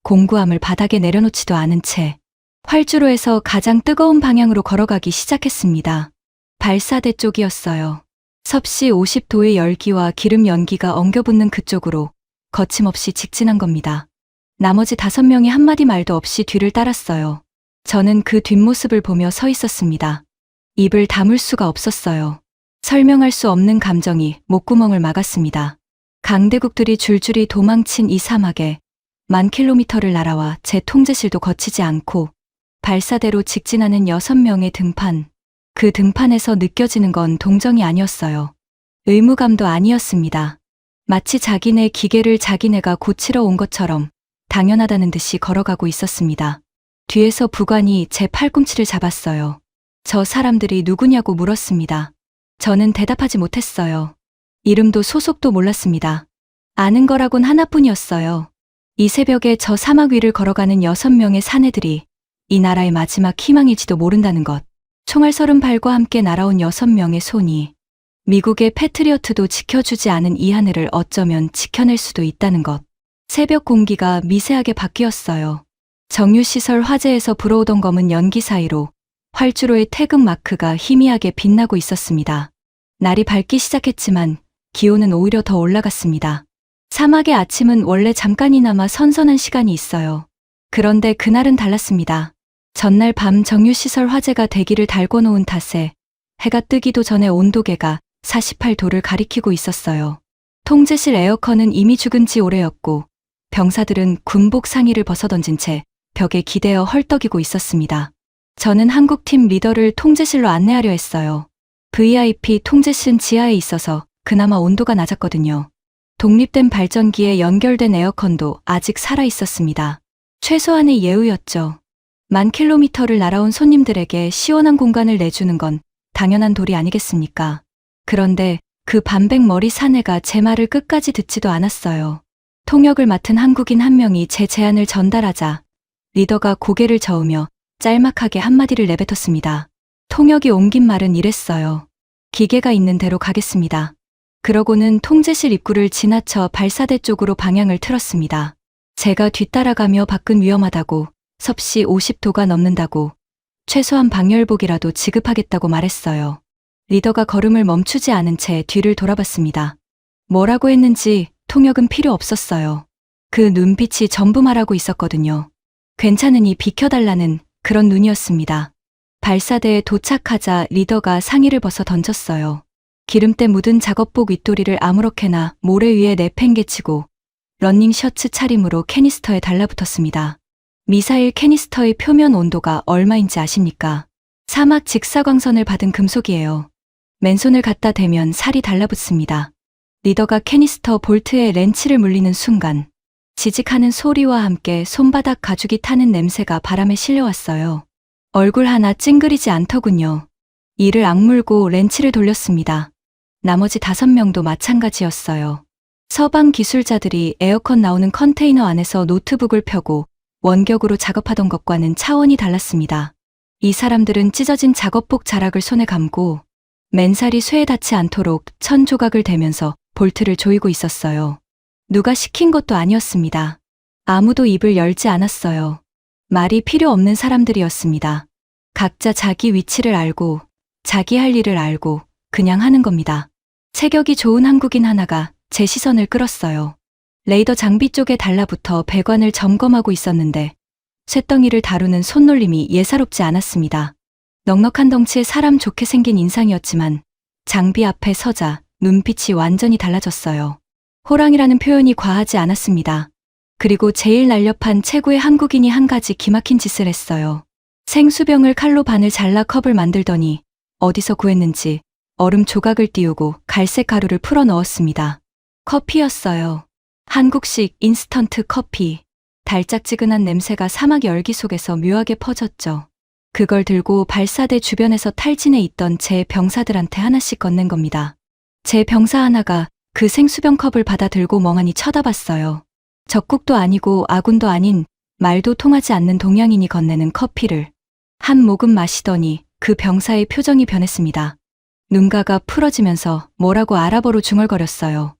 공구함을 바닥에 내려놓지도 않은 채 활주로에서 가장 뜨거운 방향으로 걸어가기 시작했습니다. 발사대 쪽이었어요. 섭씨 50도의 열기와 기름 연기가 엉겨붙는 그쪽으로 거침없이 직진한 겁니다. 나머지 5명이 한마디 말도 없이 뒤를 따랐어요. 저는 그 뒷모습을 보며 서 있었습니다. 입을 다물 수가 없었어요. 설명할 수 없는 감정이 목구멍을 막았습니다. 강대국들이 줄줄이 도망친 이 사막에 10,000km를 날아와 제 통제실도 거치지 않고 발사대로 직진하는 6명의 등판. 그 등판에서 느껴지는 건 동정이 아니었어요. 의무감도 아니었습니다. 마치 자기네 기계를 자기네가 고치러 온 것처럼 당연하다는 듯이 걸어가고 있었습니다. 뒤에서 부관이 제 팔꿈치를 잡았어요. 저 사람들이 누구냐고 물었습니다. 저는 대답하지 못했어요. 이름도 소속도 몰랐습니다. 아는 거라곤 하나뿐이었어요. 이 새벽에 저 사막 위를 걸어가는 6명의 사내들이 이 나라의 마지막 희망일지도 모른다는 것. 총알 30발과 함께 날아온 6명의 손이 미국의 패트리어트도 지켜주지 않은 이 하늘을 어쩌면 지켜낼 수도 있다는 것. 새벽 공기가 미세하게 바뀌었어요. 정유시설 화재에서 불어오던 검은 연기 사이로 활주로의 태극 마크가 희미하게 빛나고 있었습니다. 날이 밝기 시작했지만 기온은 오히려 더 올라갔습니다. 사막의 아침은 원래 잠깐이나마 선선한 시간이 있어요. 그런데 그날은 달랐습니다. 전날 밤 정유시설 화재가 대기를 달궈 놓은 탓에 해가 뜨기도 전에 온도계가 48도를 가리키고 있었어요. 통제실 에어컨은 이미 죽은 지 오래였고 병사들은 군복 상의를 벗어던진 채 벽에 기대어 헐떡이고 있었습니다. 저는 한국팀 리더를 통제실로 안내하려 했어요. VIP 통제실 지하에 있어서 그나마 온도가 낮았거든요. 독립된 발전기에 연결된 에어컨도 아직 살아 있었습니다. 최소한의 예우였죠. 10,000km를 날아온 손님들에게 시원한 공간을 내주는 건 당연한 도리 아니겠습니까? 그런데 그 반백머리 사내가 제 말을 끝까지 듣지도 않았어요. 통역을 맡은 한국인 한 명이 제 제안을 전달하자 리더가 고개를 저으며 짤막하게 한마디를 내뱉었습니다. 통역이 옮긴 말은 이랬어요. 기계가 있는 대로 가겠습니다. 그러고는 통제실 입구를 지나쳐 발사대 쪽으로 방향을 틀었습니다. 제가 뒤따라가며 밖은 위험하다고, 섭씨 50도가 넘는다고, 최소한 방열복이라도 지급하겠다고 말했어요. 리더가 걸음을 멈추지 않은 채 뒤를 돌아봤습니다. 뭐라고 했는지 통역은 필요 없었어요. 그 눈빛이 전부 말하고 있었거든요. 괜찮으니 비켜달라는 그런 눈이었습니다. 발사대에 도착하자 리더가 상의를 벗어 던졌어요. 기름때 묻은 작업복 윗도리를 아무렇게나 모래 위에 내팽개치고 러닝 셔츠 차림으로 캐니스터에 달라붙었습니다. 미사일 캐니스터의 표면 온도가 얼마인지 아십니까? 사막 직사광선을 받은 금속이에요. 맨손을 갖다 대면 살이 달라붙습니다. 리더가 캐니스터 볼트에 렌치를 물리는 순간 지직하는 소리와 함께 손바닥 가죽이 타는 냄새가 바람에 실려왔어요. 얼굴 하나 찡그리지 않더군요. 이를 악물고 렌치를 돌렸습니다. 나머지 5명도 마찬가지였어요. 서방 기술자들이 에어컨 나오는 컨테이너 안에서 노트북을 펴고 원격으로 작업하던 것과는 차원이 달랐습니다. 이 사람들은 찢어진 작업복 자락을 손에 감고 맨살이 쇠에 닿지 않도록 천 조각을 대면서 볼트를 조이고 있었어요. 누가 시킨 것도 아니었습니다. 아무도 입을 열지 않았어요. 말이 필요 없는 사람들이었습니다. 각자 자기 위치를 알고 자기 할 일을 알고 그냥 하는 겁니다. 체격이 좋은 한국인 하나가 제 시선을 끌었어요. 레이더 장비 쪽에 달라붙어 배관을 점검하고 있었는데 쇳덩이를 다루는 손놀림이 예사롭지 않았습니다. 넉넉한 덩치에 사람 좋게 생긴 인상이었지만 장비 앞에 서자 눈빛이 완전히 달라졌어요. 호랑이라는 표현이 과하지 않았습니다. 그리고 제일 날렵한 최고의 한국인이 한 가지 기막힌 짓을 했어요. 생수병을 칼로 반을 잘라 컵을 만들더니 어디서 구했는지 얼음 조각을 띄우고 갈색 가루를 풀어 넣었습니다. 커피였어요. 한국식 인스턴트 커피. 달짝지근한 냄새가 사막 열기 속에서 묘하게 퍼졌죠. 그걸 들고 발사대 주변에서 탈진해 있던 제 병사들한테 하나씩 건넨 겁니다. 제 병사 하나가 그 생수병 컵을 받아 들고 멍하니 쳐다봤어요. 적국도 아니고 아군도 아닌 말도 통하지 않는 동양인이 건네는 커피를 한 모금 마시더니 그 병사의 표정이 변했습니다. 눈가가 풀어지면서 뭐라고 아랍어로 중얼거렸어요.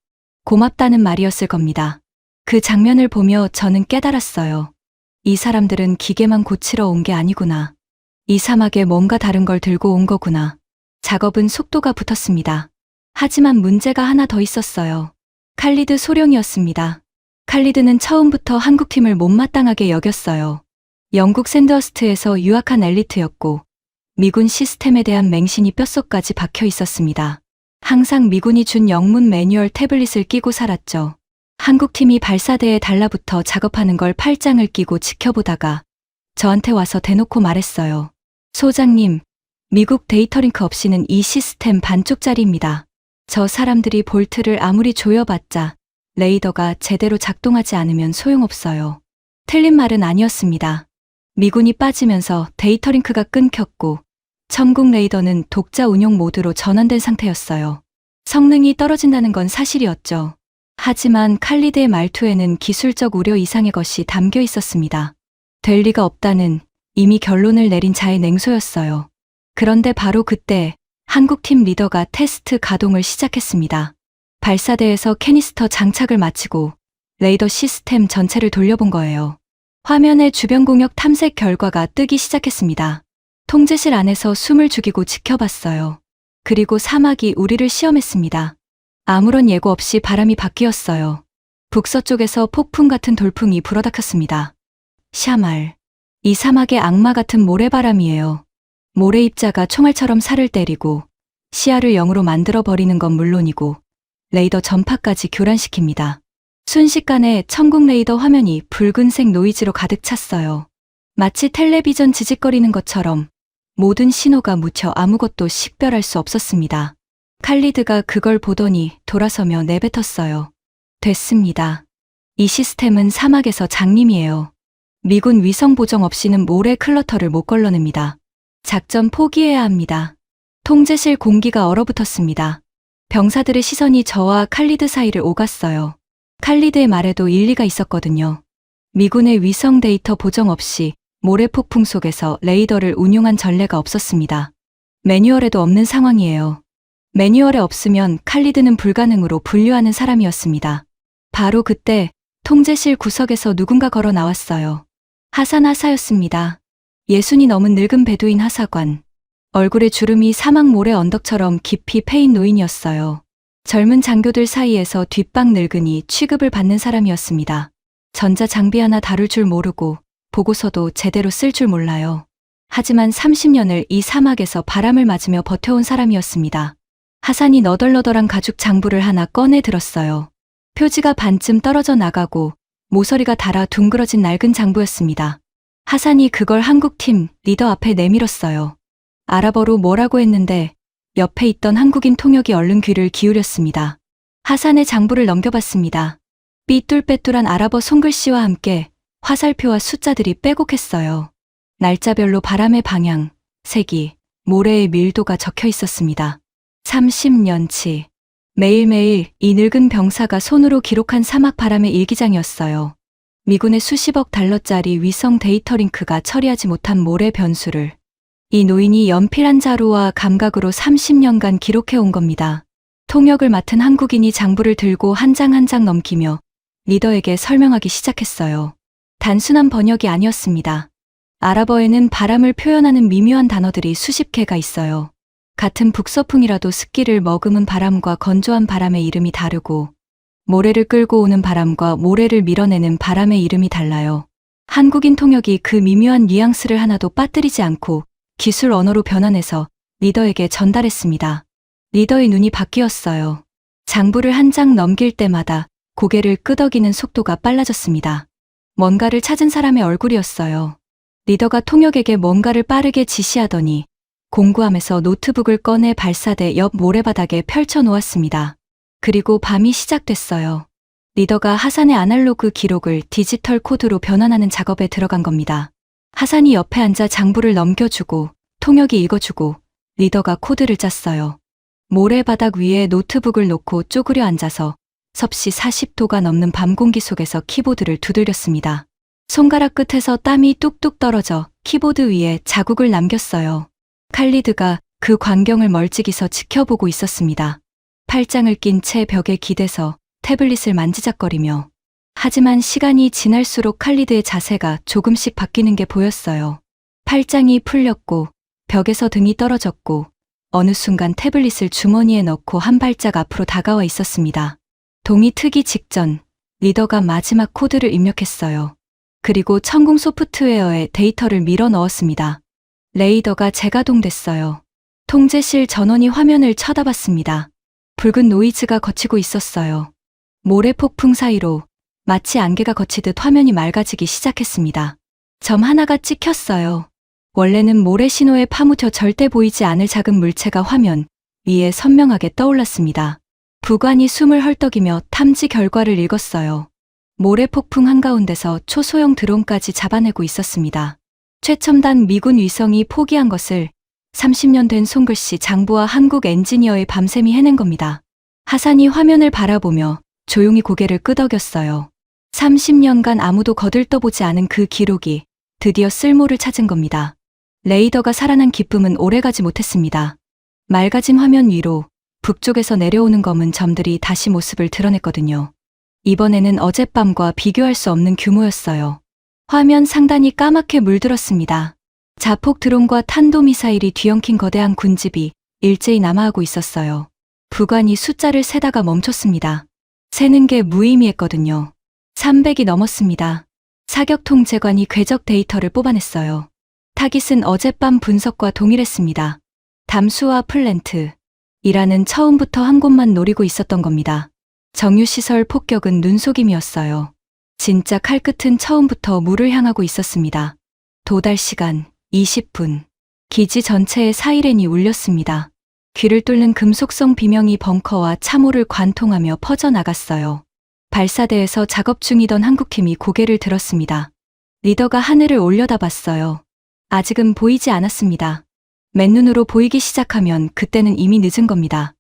고맙다는 말이었을 겁니다. 그 장면을 보며 저는 깨달았어요. 이 사람들은 기계만 고치러 온 게 아니구나. 이 사막에 뭔가 다른 걸 들고 온 거구나. 작업은 속도가 붙었습니다. 하지만 문제가 하나 더 있었어요. 칼리드 소령이었습니다. 칼리드는 처음부터 한국팀을 못마땅하게 여겼어요. 영국 샌더스트에서 유학한 엘리트였고 미군 시스템에 대한 맹신이 뼛속까지 박혀 있었습니다. 항상 미군이 준 영문 매뉴얼 태블릿을 끼고 살았죠. 한국팀이 발사대에 달라붙어 작업하는 걸 팔짱을 끼고 지켜보다가 저한테 와서 대놓고 말했어요. 소장님, 미국 데이터링크 없이는 이 시스템 반쪽짜리입니다. 저 사람들이 볼트를 아무리 조여봤자 레이더가 제대로 작동하지 않으면 소용없어요. 틀린 말은 아니었습니다. 미군이 빠지면서 데이터링크가 끊겼고 천국 레이더는 독자 운용 모드로 전환된 상태였어요. 성능이 떨어진다는 건 사실이었죠. 하지만 칼리드의 말투에는 기술적 우려 이상의 것이 담겨 있었습니다. 될 리가 없다는 이미 결론을 내린 자의 냉소였어요. 그런데 바로 그때 한국팀 리더가 테스트 가동을 시작했습니다. 발사대에서 캐니스터 장착을 마치고 레이더 시스템 전체를 돌려본 거예요. 화면에 주변 공역 탐색 결과가 뜨기 시작했습니다. 통제실 안에서 숨을 죽이고 지켜봤어요. 그리고 사막이 우리를 시험했습니다. 아무런 예고 없이 바람이 바뀌었어요. 북서쪽에서 폭풍 같은 돌풍이 불어닥쳤습니다. 샤말. 이 사막의 악마 같은 모래바람이에요. 모래 입자가 총알처럼 살을 때리고 시야를 0으로 만들어버리는 건 물론이고 레이더 전파까지 교란시킵니다. 순식간에 천국 레이더 화면이 붉은색 노이즈로 가득 찼어요. 마치 텔레비전 지직거리는 것처럼 모든 신호가 묻혀 아무것도 식별할 수 없었습니다. 칼리드가 그걸 보더니 돌아서며 내뱉었어요. 됐습니다. 이 시스템은 사막에서 장님이에요. 미군 위성 보정 없이는 모래 클러터를 못 걸러냅니다. 작전 포기해야 합니다. 통제실 공기가 얼어붙었습니다. 병사들의 시선이 저와 칼리드 사이를 오갔어요. 칼리드의 말에도 일리가 있었거든요. 미군의 위성 데이터 보정 없이 모래폭풍 속에서 레이더를 운용한 전례가 없었습니다. 매뉴얼에도 없는 상황이에요. 매뉴얼에 없으면 칼리드는 불가능으로 분류하는 사람이었습니다. 바로 그때 통제실 구석에서 누군가 걸어 나왔어요. 하산 하사였습니다. 60이 넘은 늙은 베두인 하사관. 얼굴에 주름이 사막 모래 언덕처럼 깊이 패인 노인이었어요. 젊은 장교들 사이에서 뒷방 늙은이 취급을 받는 사람이었습니다. 전자 장비 하나 다룰 줄 모르고 보고서도 제대로 쓸 줄 몰라요. 하지만 30년을 이 사막에서 바람을 맞으며 버텨온 사람이었습니다. 하산이 너덜너덜한 가죽 장부를 하나 꺼내 들었어요. 표지가 반쯤 떨어져 나가고 모서리가 닳아 둥그러진 낡은 장부였습니다. 하산이 그걸 한국팀 리더 앞에 내밀었어요. 아랍어로 뭐라고 했는데 옆에 있던 한국인 통역이 얼른 귀를 기울였습니다. 하산의 장부를 넘겨봤습니다. 삐뚤빼뚤한 아랍어 손글씨와 함께 화살표와 숫자들이 빼곡했어요. 날짜별로 바람의 방향, 색이, 모래의 밀도가 적혀 있었습니다. 30년치. 매일매일 이 늙은 병사가 손으로 기록한 사막 바람의 일기장이었어요. 미군의 수십억 달러짜리 위성 데이터링크가 처리하지 못한 모래 변수를 이 노인이 연필 자루와 감각으로 30년간 기록해온 겁니다. 통역을 맡은 한국인이 장부를 들고 한 장 한 장 넘기며 리더에게 설명하기 시작했어요. 단순한 번역이 아니었습니다. 아랍어에는 바람을 표현하는 미묘한 단어들이 수십 개가 있어요. 같은 북서풍이라도 습기를 머금은 바람과 건조한 바람의 이름이 다르고 모래를 끌고 오는 바람과 모래를 밀어내는 바람의 이름이 달라요. 한국인 통역이 그 미묘한 뉘앙스를 하나도 빠뜨리지 않고 기술 언어로 변환해서 리더에게 전달했습니다. 리더의 눈이 바뀌었어요. 장부를 한 장 넘길 때마다 고개를 끄덕이는 속도가 빨라졌습니다. 뭔가를 찾은 사람의 얼굴이었어요. 리더가 통역에게 뭔가를 빠르게 지시하더니 공구함에서 노트북을 꺼내 발사대 옆 모래바닥에 펼쳐 놓았습니다. 그리고 밤이 시작됐어요. 리더가 하산의 아날로그 기록을 디지털 코드로 변환하는 작업에 들어간 겁니다. 하산이 옆에 앉아 장부를 넘겨주고 통역이 읽어주고 리더가 코드를 짰어요. 모래바닥 위에 노트북을 놓고 쪼그려 앉아서 섭씨 40도가 넘는 밤 공기 속에서 키보드를 두들겼습니다. 손가락 끝에서 땀이 뚝뚝 떨어져 키보드 위에 자국을 남겼어요. 칼리드가 그 광경을 멀찍이서 지켜보고 있었습니다. 팔짱을 낀 채 벽에 기대서 태블릿을 만지작거리며. 하지만 시간이 지날수록 칼리드의 자세가 조금씩 바뀌는 게 보였어요. 팔짱이 풀렸고 벽에서 등이 떨어졌고 어느 순간 태블릿을 주머니에 넣고 한 발짝 앞으로 다가와 있었습니다. 동이 트기 직전 리더가 마지막 코드를 입력했어요. 그리고 천궁 소프트웨어에 데이터를 밀어 넣었습니다. 레이더가 재가동됐어요. 통제실 전원이 화면을 쳐다봤습니다. 붉은 노이즈가 거치고 있었어요. 모래 폭풍 사이로 마치 안개가 거치듯 화면이 맑아지기 시작했습니다. 점 하나가 찍혔어요. 원래는 모래 신호에 파묻혀 절대 보이지 않을 작은 물체가 화면 위에 선명하게 떠올랐습니다. 부관이 숨을 헐떡이며 탐지 결과를 읽었어요. 모래 폭풍 한가운데서 초소형 드론까지 잡아내고 있었습니다. 최첨단 미군 위성이 포기한 것을 30년 된 손글씨 장부와 한국 엔지니어의 밤샘이 해낸 겁니다. 하산이 화면을 바라보며 조용히 고개를 끄덕였어요. 30년간 아무도 거들떠보지 않은 그 기록이 드디어 쓸모를 찾은 겁니다. 레이더가 살아난 기쁨은 오래가지 못했습니다. 맑아진 화면 위로 북쪽에서 내려오는 검은 점들이 다시 모습을 드러냈거든요. 이번에는 어젯밤과 비교할 수 없는 규모였어요. 화면 상단이 까맣게 물들었습니다. 자폭 드론과 탄도미사일이 뒤엉킨 거대한 군집이 일제히 남하하고 있었어요. 부관이 숫자를 세다가 멈췄습니다. 세는 게 무의미했거든요. 300이 넘었습니다. 사격 통제관이 궤적 데이터를 뽑아냈어요. 타깃은 어젯밤 분석과 동일했습니다. 담수와 플랜트. 이란은 처음부터 한 곳만 노리고 있었던 겁니다. 정유시설 폭격은 눈속임이었어요. 진짜 칼끝은 처음부터 물을 향하고 있었습니다. 도달 시간 20분. 기지 전체에 사이렌이 울렸습니다. 귀를 뚫는 금속성 비명이 벙커와 참호를 관통하며 퍼져나갔어요. 발사대에서 작업 중이던 한국팀이 고개를 들었습니다. 리더가 하늘을 올려다봤어요. 아직은 보이지 않았습니다. 맨눈으로 보이기 시작하면 그때는 이미 늦은 겁니다.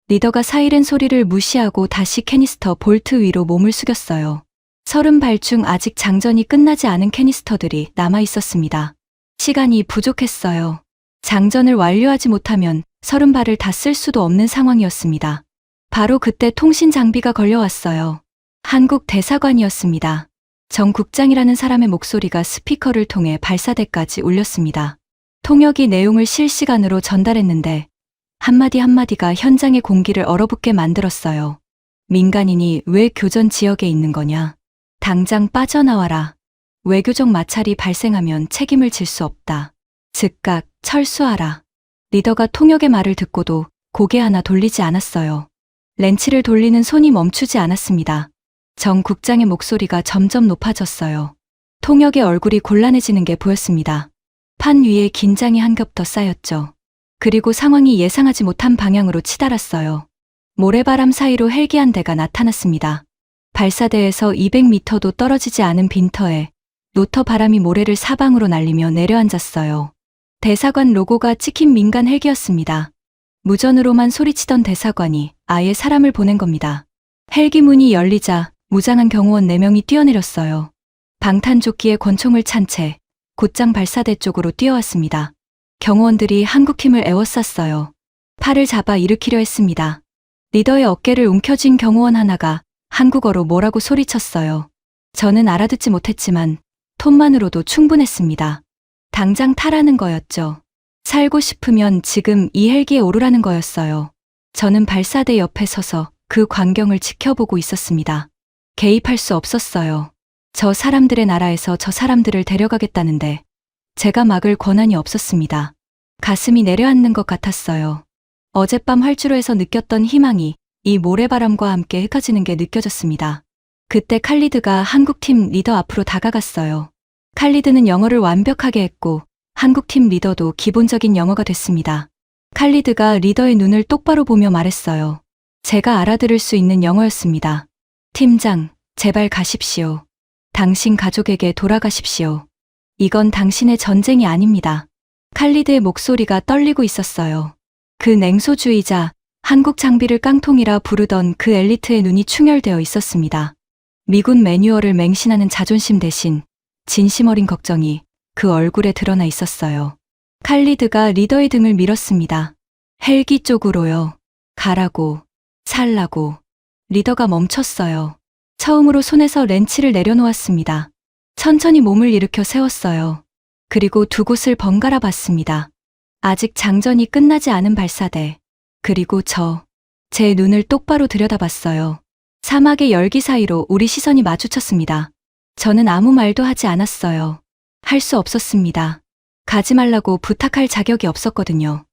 리더가 사이렌 소리를 무시하고 다시 캐니스터 볼트 위로 몸을 숙였어요. 30발 중 아직 장전이 끝나지 않은 캐니스터들이 남아 있었습니다. 시간이 부족했어요. 장전을 완료하지 못하면 30발을 다 쓸 수도 없는 상황이었습니다. 바로 그때 통신 장비가 걸려왔어요. 한국 대사관이었습니다. 정 국장이라는 사람의 목소리가 스피커를 통해 발사대까지 울렸습니다. 통역이 내용을 실시간으로 전달했는데 한마디 한마디가 현장의 공기를 얼어붙게 만들었어요. 민간인이 왜 교전 지역에 있는 거냐? 당장 빠져나와라. 외교적 마찰이 발생하면 책임을 질 수 없다. 즉각 철수하라. 리더가 통역의 말을 듣고도 고개 하나 돌리지 않았어요. 렌치를 돌리는 손이 멈추지 않았습니다. 정 국장의 목소리가 점점 높아졌어요. 통역의 얼굴이 곤란해지는 게 보였습니다. 판 위에 긴장이 한 겹 더 쌓였죠. 그리고 상황이 예상하지 못한 방향으로 치달았어요. 모래바람 사이로 헬기 한 대가 나타났습니다. 발사대에서 200m도 떨어지지 않은 빈터에 로터 바람이 모래를 사방으로 날리며 내려앉았어요. 대사관 로고가 찍힌 민간 헬기였습니다. 무전으로만 소리치던 대사관이 아예 사람을 보낸 겁니다. 헬기 문이 열리자 무장한 경호원 4명이 뛰어내렸어요. 방탄조끼에 권총을 찬 채 곧장 발사대 쪽으로 뛰어왔습니다. 경호원들이 한국팀을 에워쌌어요. 팔을 잡아 일으키려 했습니다. 리더의 어깨를 움켜쥔 경호원 하나가 한국어로 뭐라고 소리쳤어요. 저는 알아듣지 못했지만 톤만으로도 충분했습니다. 당장 타라는 거였죠. 살고 싶으면 지금 이 헬기에 오르라는 거였어요. 저는 발사대 옆에 서서 그 광경을 지켜보고 있었습니다. 개입할 수 없었어요. 저 사람들의 나라에서 저 사람들을 데려가겠다는데 제가 막을 권한이 없었습니다. 가슴이 내려앉는 것 같았어요. 어젯밤 활주로에서 느꼈던 희망이 이 모래바람과 함께 흩어지는 게 느껴졌습니다. 그때 칼리드가 한국팀 리더 앞으로 다가갔어요. 칼리드는 영어를 완벽하게 했고 한국팀 리더도 기본적인 영어가 됐습니다. 칼리드가 리더의 눈을 똑바로 보며 말했어요. 제가 알아들을 수 있는 영어였습니다. 팀장, 제발 가십시오. 당신 가족에게 돌아가십시오. 이건 당신의 전쟁이 아닙니다. 칼리드의 목소리가 떨리고 있었어요. 그 냉소주의자, 한국 장비를 깡통이라 부르던 그 엘리트의 눈이 충혈되어 있었습니다. 미군 매뉴얼을 맹신하는 자존심 대신 진심 어린 걱정이 그 얼굴에 드러나 있었어요. 칼리드가 리더의 등을 밀었습니다. 헬기 쪽으로요. 가라고. 살라고. 리더가 멈췄어요. 처음으로 손에서 렌치를 내려놓았습니다. 천천히 몸을 일으켜 세웠어요. 그리고 두 곳을 번갈아 봤습니다. 아직 장전이 끝나지 않은 발사대. 그리고 제 눈을 똑바로 들여다봤어요. 사막의 열기 사이로 우리 시선이 마주쳤습니다. 저는 아무 말도 하지 않았어요. 할 수 없었습니다. 가지 말라고 부탁할 자격이 없었거든요.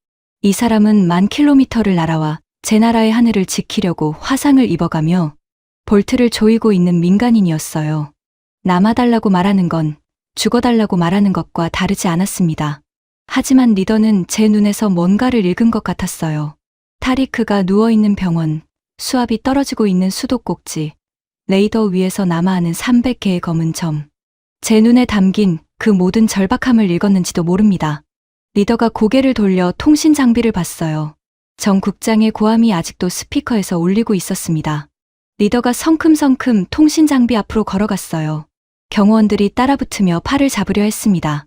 이 사람은 10,000km를 날아와 제 나라의 하늘을 지키려고 화상을 입어가며 볼트를 조이고 있는 민간인이었어요. 남아달라고 말하는 건 죽어달라고 말하는 것과 다르지 않았습니다. 하지만 리더는 제 눈에서 뭔가를 읽은 것 같았어요. 타리크가 누워있는 병원, 수압이 떨어지고 있는 수도꼭지, 레이더 위에서 남아하는 300개의 검은 점. 제 눈에 담긴 그 모든 절박함을 읽었는지도 모릅니다. 리더가 고개를 돌려 통신 장비를 봤어요. 정 국장의 고함이 아직도 스피커에서 울리고 있었습니다. 리더가 성큼성큼 통신 장비 앞으로 걸어갔어요. 경호원들이 따라붙으며 팔을 잡으려 했습니다.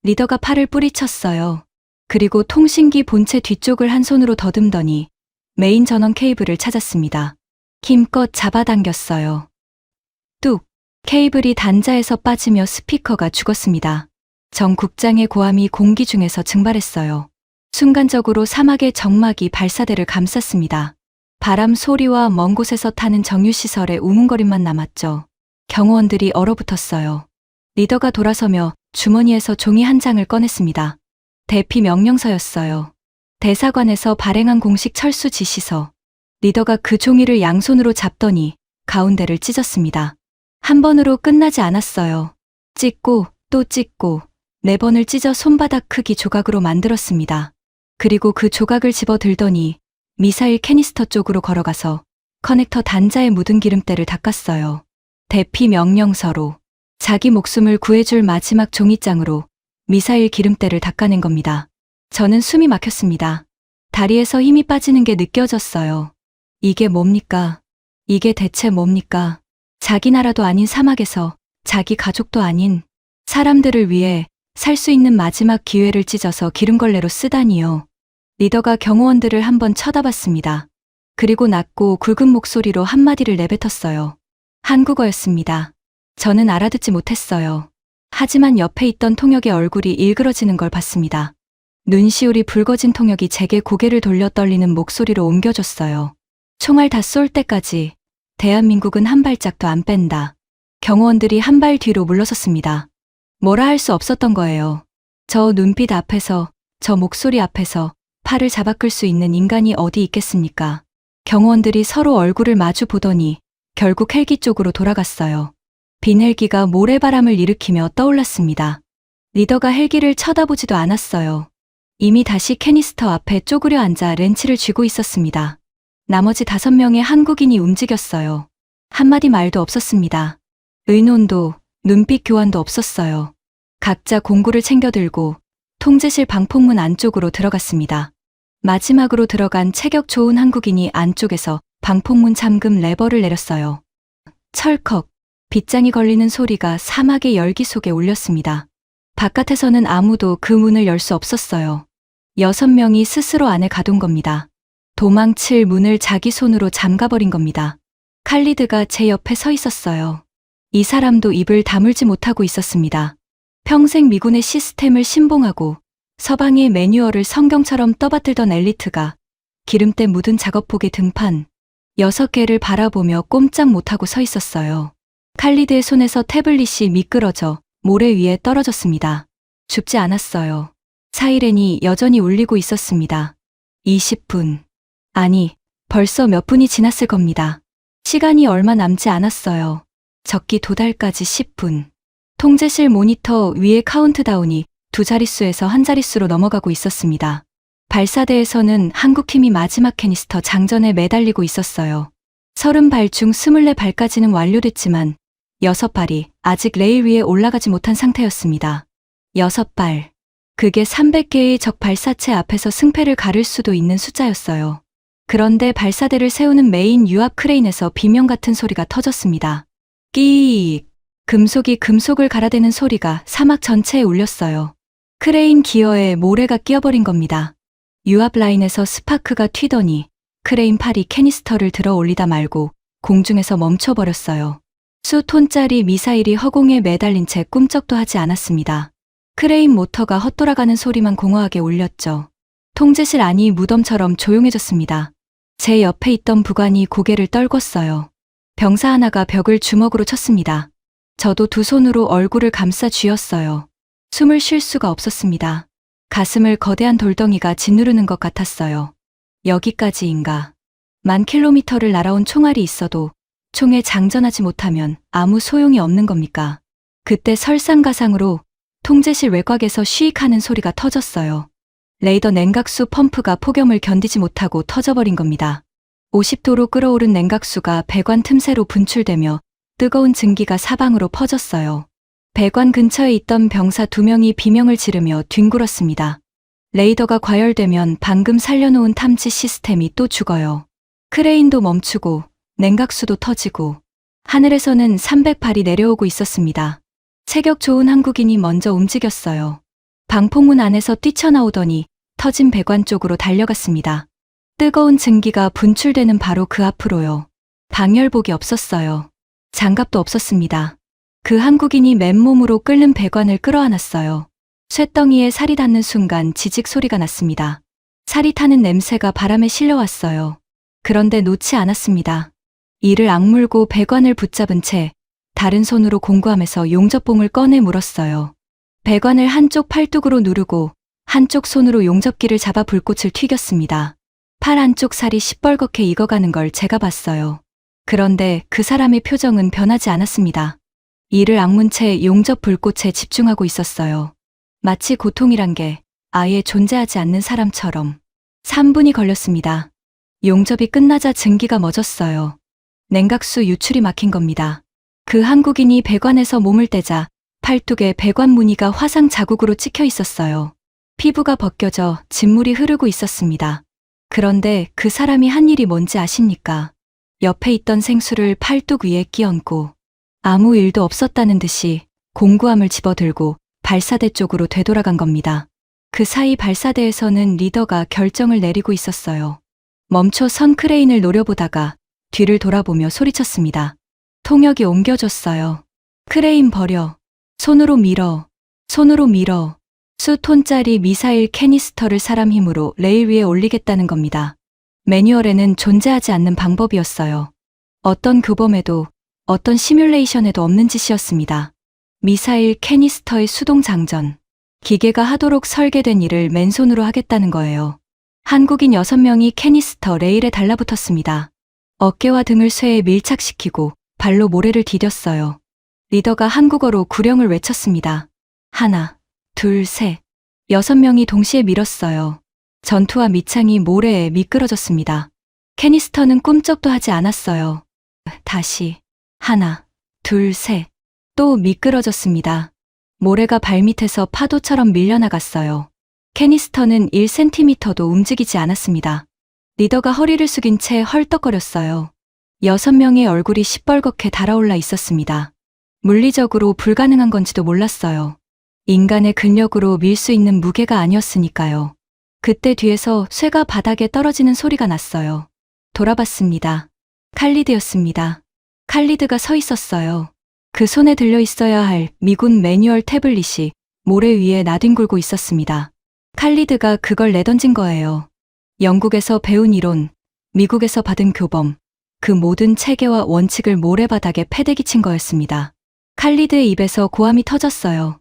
리더가 팔을 뿌리쳤어요. 그리고 통신기 본체 뒤쪽을 한 손으로 더듬더니 메인 전원 케이블을 찾았습니다. 힘껏 잡아당겼어요. 뚝! 케이블이 단자에서 빠지며 스피커가 죽었습니다. 정 국장의 고함이 공기 중에서 증발했어요. 순간적으로 사막의 정막이 발사대를 감쌌습니다. 바람 소리와 먼 곳에서 타는 정유시설의 우문거림만 남았죠. 경호원들이 얼어붙었어요. 리더가 돌아서며 주머니에서 종이 한 장을 꺼냈습니다. 대피 명령서였어요. 대사관에서 발행한 공식 철수 지시서. 리더가 그 종이를 양손으로 잡더니 가운데를 찢었습니다. 한 번으로 끝나지 않았어요. 찢고 또 찢고 4번을 찢어 손바닥 크기 조각으로 만들었습니다. 그리고 그 조각을 집어 들더니 미사일 캐니스터 쪽으로 걸어가서 커넥터 단자에 묻은 기름때를 닦았어요. 대피 명령서로 자기 목숨을 구해줄 마지막 종이장으로 미사일 기름때를 닦아낸 겁니다. 저는 숨이 막혔습니다. 다리에서 힘이 빠지는 게 느껴졌어요. 이게 뭡니까? 이게 대체 뭡니까? 자기 나라도 아닌 사막에서 자기 가족도 아닌 사람들을 위해 살 수 있는 마지막 기회를 찢어서 기름걸레로 쓰다니요. 리더가 경호원들을 한번 쳐다봤습니다. 그리고 낮고 굵은 목소리로 한마디를 내뱉었어요. 한국어였습니다. 저는 알아듣지 못했어요. 하지만 옆에 있던 통역의 얼굴이 일그러지는 걸 봤습니다. 눈시울이 붉어진 통역이 제게 고개를 돌려 떨리는 목소리로 옮겨줬어요. 총알 다 쏠 때까지 대한민국은 한 발짝도 안 뺀다. 경호원들이 한 발 뒤로 물러섰습니다. 뭐라 할 수 없었던 거예요. 저 눈빛 앞에서, 저 목소리 앞에서 팔을 잡아끌 수 있는 인간이 어디 있겠습니까? 경호원들이 서로 얼굴을 마주 보더니 결국 헬기 쪽으로 돌아갔어요. 빈 헬기가 모래바람을 일으키며 떠올랐습니다. 리더가 헬기를 쳐다보지도 않았어요. 이미 다시 캐니스터 앞에 쪼그려 앉아 렌치를 쥐고 있었습니다. 나머지 5명의 한국인이 움직였어요. 한마디 말도 없었습니다. 의논도, 눈빛 교환도 없었어요. 각자 공구를 챙겨 들고 통제실 방폭문 안쪽으로 들어갔습니다. 마지막으로 들어간 체격 좋은 한국인이 안쪽에서 방폭문 잠금 레버를 내렸어요. 철컥, 빗장이 걸리는 소리가 사막의 열기 속에 울렸습니다. 바깥에서는 아무도 그 문을 열 수 없었어요. 6명이 스스로 안에 가둔 겁니다. 도망칠 문을 자기 손으로 잠가버린 겁니다. 칼리드가 제 옆에 서 있었어요. 이 사람도 입을 다물지 못하고 있었습니다. 평생 미군의 시스템을 신봉하고 서방의 매뉴얼을 성경처럼 떠받들던 엘리트가 기름때 묻은 작업복의 등판 6개를 바라보며 꼼짝 못하고 서 있었어요. 칼리드의 손에서 태블릿이 미끄러져 모래 위에 떨어졌습니다. 죽지 않았어요. 사이렌이 여전히 울리고 있었습니다. 20분. 아니, 벌써 몇 분이 지났을 겁니다. 시간이 얼마 남지 않았어요. 적기 도달까지 10분. 통제실 모니터 위에 카운트다운이 두 자릿수에서 한 자릿수로 넘어가고 있었습니다. 발사대에서는 한국팀이 마지막 캐니스터 장전에 매달리고 있었어요. 30발 중 24발까지는 완료됐지만 6발이 아직 레일 위에 올라가지 못한 상태였습니다. 6발. 그게 300개의 적 발사체 앞에서 승패를 가를 수도 있는 숫자였어요. 그런데 발사대를 세우는 메인 유압 크레인에서 비명 같은 소리가 터졌습니다. 끼익. 금속이 금속을 갈아대는 소리가 사막 전체에 울렸어요. 크레인 기어에 모래가 끼어버린 겁니다. 유압 라인에서 스파크가 튀더니 크레인 팔이 캐니스터를 들어 올리다 말고 공중에서 멈춰버렸어요. 수톤짜리 미사일이 허공에 매달린 채 꿈쩍도 하지 않았습니다. 크레인 모터가 헛돌아가는 소리만 공허하게 울렸죠. 통제실 안이 무덤처럼 조용해졌습니다. 제 옆에 있던 부관이 고개를 떨궜어요. 병사 하나가 벽을 주먹으로 쳤습니다. 저도 두 손으로 얼굴을 감싸 쥐었어요. 숨을 쉴 수가 없었습니다. 가슴을 거대한 돌덩이가 짓누르는 것 같았어요. 여기까지인가. 10,000km를 날아온 총알이 있어도 총에 장전하지 못하면 아무 소용이 없는 겁니까? 그때 설상가상으로 통제실 외곽에서 쉬익하는 소리가 터졌어요. 레이더 냉각수 펌프가 폭염을 견디지 못하고 터져버린 겁니다. 50도로 끓어오른 냉각수가 배관 틈새로 분출되며 뜨거운 증기가 사방으로 퍼졌어요. 배관 근처에 있던 병사 2명이 비명을 지르며 뒹굴었습니다. 레이더가 과열되면 방금 살려놓은 탐지 시스템이 또 죽어요. 크레인도 멈추고 냉각수도 터지고 하늘에서는 300발이 내려오고 있었습니다. 체격 좋은 한국인이 먼저 움직였어요. 방폭문 안에서 뛰쳐나오더니 터진 배관 쪽으로 달려갔습니다. 뜨거운 증기가 분출되는 바로 그 앞으로요. 방열복이 없었어요. 장갑도 없었습니다. 그 한국인이 맨몸으로 끓는 배관을 끌어안았어요. 쇳덩이에 살이 닿는 순간 지직 소리가 났습니다. 살이 타는 냄새가 바람에 실려왔어요. 그런데 놓지 않았습니다. 이를 악물고 배관을 붙잡은 채 다른 손으로 공구함에서 용접봉을 꺼내 물었어요. 배관을 한쪽 팔뚝으로 누르고 한쪽 손으로 용접기를 잡아 불꽃을 튀겼습니다. 팔 한쪽 살이 시뻘겋게 익어가는 걸 제가 봤어요. 그런데 그 사람의 표정은 변하지 않았습니다. 이를 악문 채 용접 불꽃에 집중하고 있었어요. 마치 고통이란 게 아예 존재하지 않는 사람처럼. 3분이 걸렸습니다. 용접이 끝나자 증기가 멎었어요. 냉각수 유출이 막힌 겁니다. 그 한국인이 배관에서 몸을 떼자 팔뚝에 배관 무늬가 화상 자국으로 찍혀 있었어요. 피부가 벗겨져 진물이 흐르고 있었습니다. 그런데 그 사람이 한 일이 뭔지 아십니까? 옆에 있던 생수를 팔뚝 위에 끼얹고 아무 일도 없었다는 듯이 공구함을 집어들고 발사대 쪽으로 되돌아간 겁니다. 그 사이 발사대에서는 리더가 결정을 내리고 있었어요. 멈춰 선 크레인을 노려보다가 뒤를 돌아보며 소리쳤습니다. 통역이 옮겨졌어요. 크레인 버려. 손으로 밀어. 손으로 밀어. 수톤짜리 미사일 캐니스터를 사람 힘으로 레일 위에 올리겠다는 겁니다. 매뉴얼에는 존재하지 않는 방법이었어요. 어떤 교범에도 어떤 시뮬레이션에도 없는 짓이었습니다. 미사일 캐니스터의 수동 장전. 기계가 하도록 설계된 일을 맨손으로 하겠다는 거예요. 한국인 6명이 캐니스터 레일에 달라붙었습니다. 어깨와 등을 쇠에 밀착시키고 발로 모래를 디뎠어요. 리더가 한국어로 구령을 외쳤습니다. 하나, 둘, 셋. 6명이 동시에 밀었어요. 전투와 밑창이 모래에 미끄러졌습니다. 캐니스터는 꿈쩍도 하지 않았어요. 다시. 하나, 둘, 셋. 또 미끄러졌습니다. 모래가 발밑에서 파도처럼 밀려나갔어요. 캐니스터는 1cm도 움직이지 않았습니다. 리더가 허리를 숙인 채 헐떡거렸어요. 6명의 얼굴이 시뻘겋게 달아올라 있었습니다. 물리적으로 불가능한 건지도 몰랐어요. 인간의 근력으로 밀 수 있는 무게가 아니었으니까요. 그때 뒤에서 쇠가 바닥에 떨어지는 소리가 났어요. 돌아봤습니다. 칼리드였습니다. 칼리드가 서 있었어요. 그 손에 들려 있어야 할 미군 매뉴얼 태블릿이 모래 위에 나뒹굴고 있었습니다. 칼리드가 그걸 내던진 거예요. 영국에서 배운 이론, 미국에서 받은 교범, 그 모든 체계와 원칙을 모래바닥에 패대기 친 거였습니다. 칼리드의 입에서 고함이 터졌어요.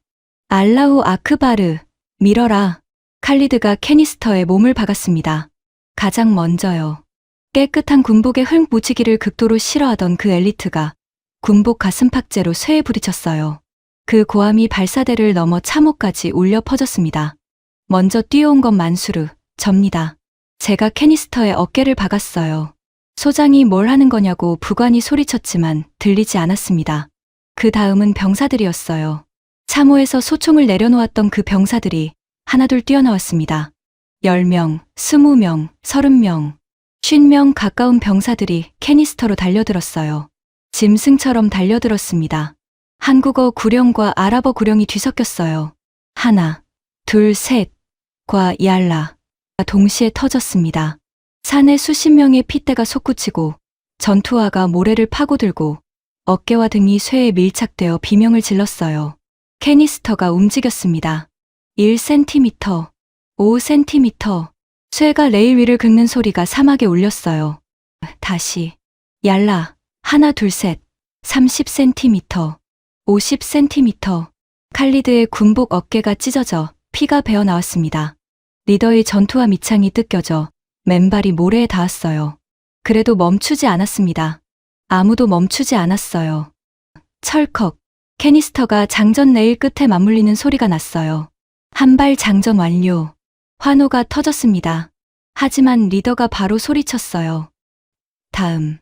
알라우 아크바르, 밀어라. 칼리드가 캐니스터에 몸을 박았습니다. 가장 먼저요. 깨끗한 군복에 흙 묻히기를 극도로 싫어하던 그 엘리트가 군복 가슴팍제로 쇠에 부딪혔어요. 그 고함이 발사대를 넘어 참호까지 울려 퍼졌습니다. 먼저 뛰어온 건 만수르, 접니다. 제가 캐니스터의 어깨를 박았어요. 소장이 뭘 하는 거냐고 부관이 소리쳤지만 들리지 않았습니다. 그 다음은 병사들이었어요. 참호에서 소총을 내려놓았던 그 병사들이 하나둘 뛰어나왔습니다. 10명, 20명, 30명, 50명 가까운 병사들이 캐니스터로 달려들었어요. 짐승처럼 달려들었습니다. 한국어 구령과 아랍어 구령이 뒤섞였어요. 하나, 둘, 셋, 과 얄라. 동시에 터졌습니다. 산에 수십 명의 핏대가 솟구치고 전투화가 모래를 파고들고 어깨와 등이 쇠에 밀착되어 비명을 질렀어요. 캐니스터가 움직였습니다. 1cm, 5cm, 쇠가 레일 위를 긁는 소리가 사막에 울렸어요. 다시, 얄라, 하나 둘 셋, 30cm, 50cm, 칼리드의 군복 어깨가 찢어져 피가 배어 나왔습니다. 리더의 전투화 밑창이 뜯겨져 맨발이 모래에 닿았어요. 그래도 멈추지 않았습니다. 아무도 멈추지 않았어요. 철컥, 캐니스터가 장전 레일 끝에 맞물리는 소리가 났어요. 한 발 장전 완료. 환호가 터졌습니다. 하지만 리더가 바로 소리쳤어요. 다음,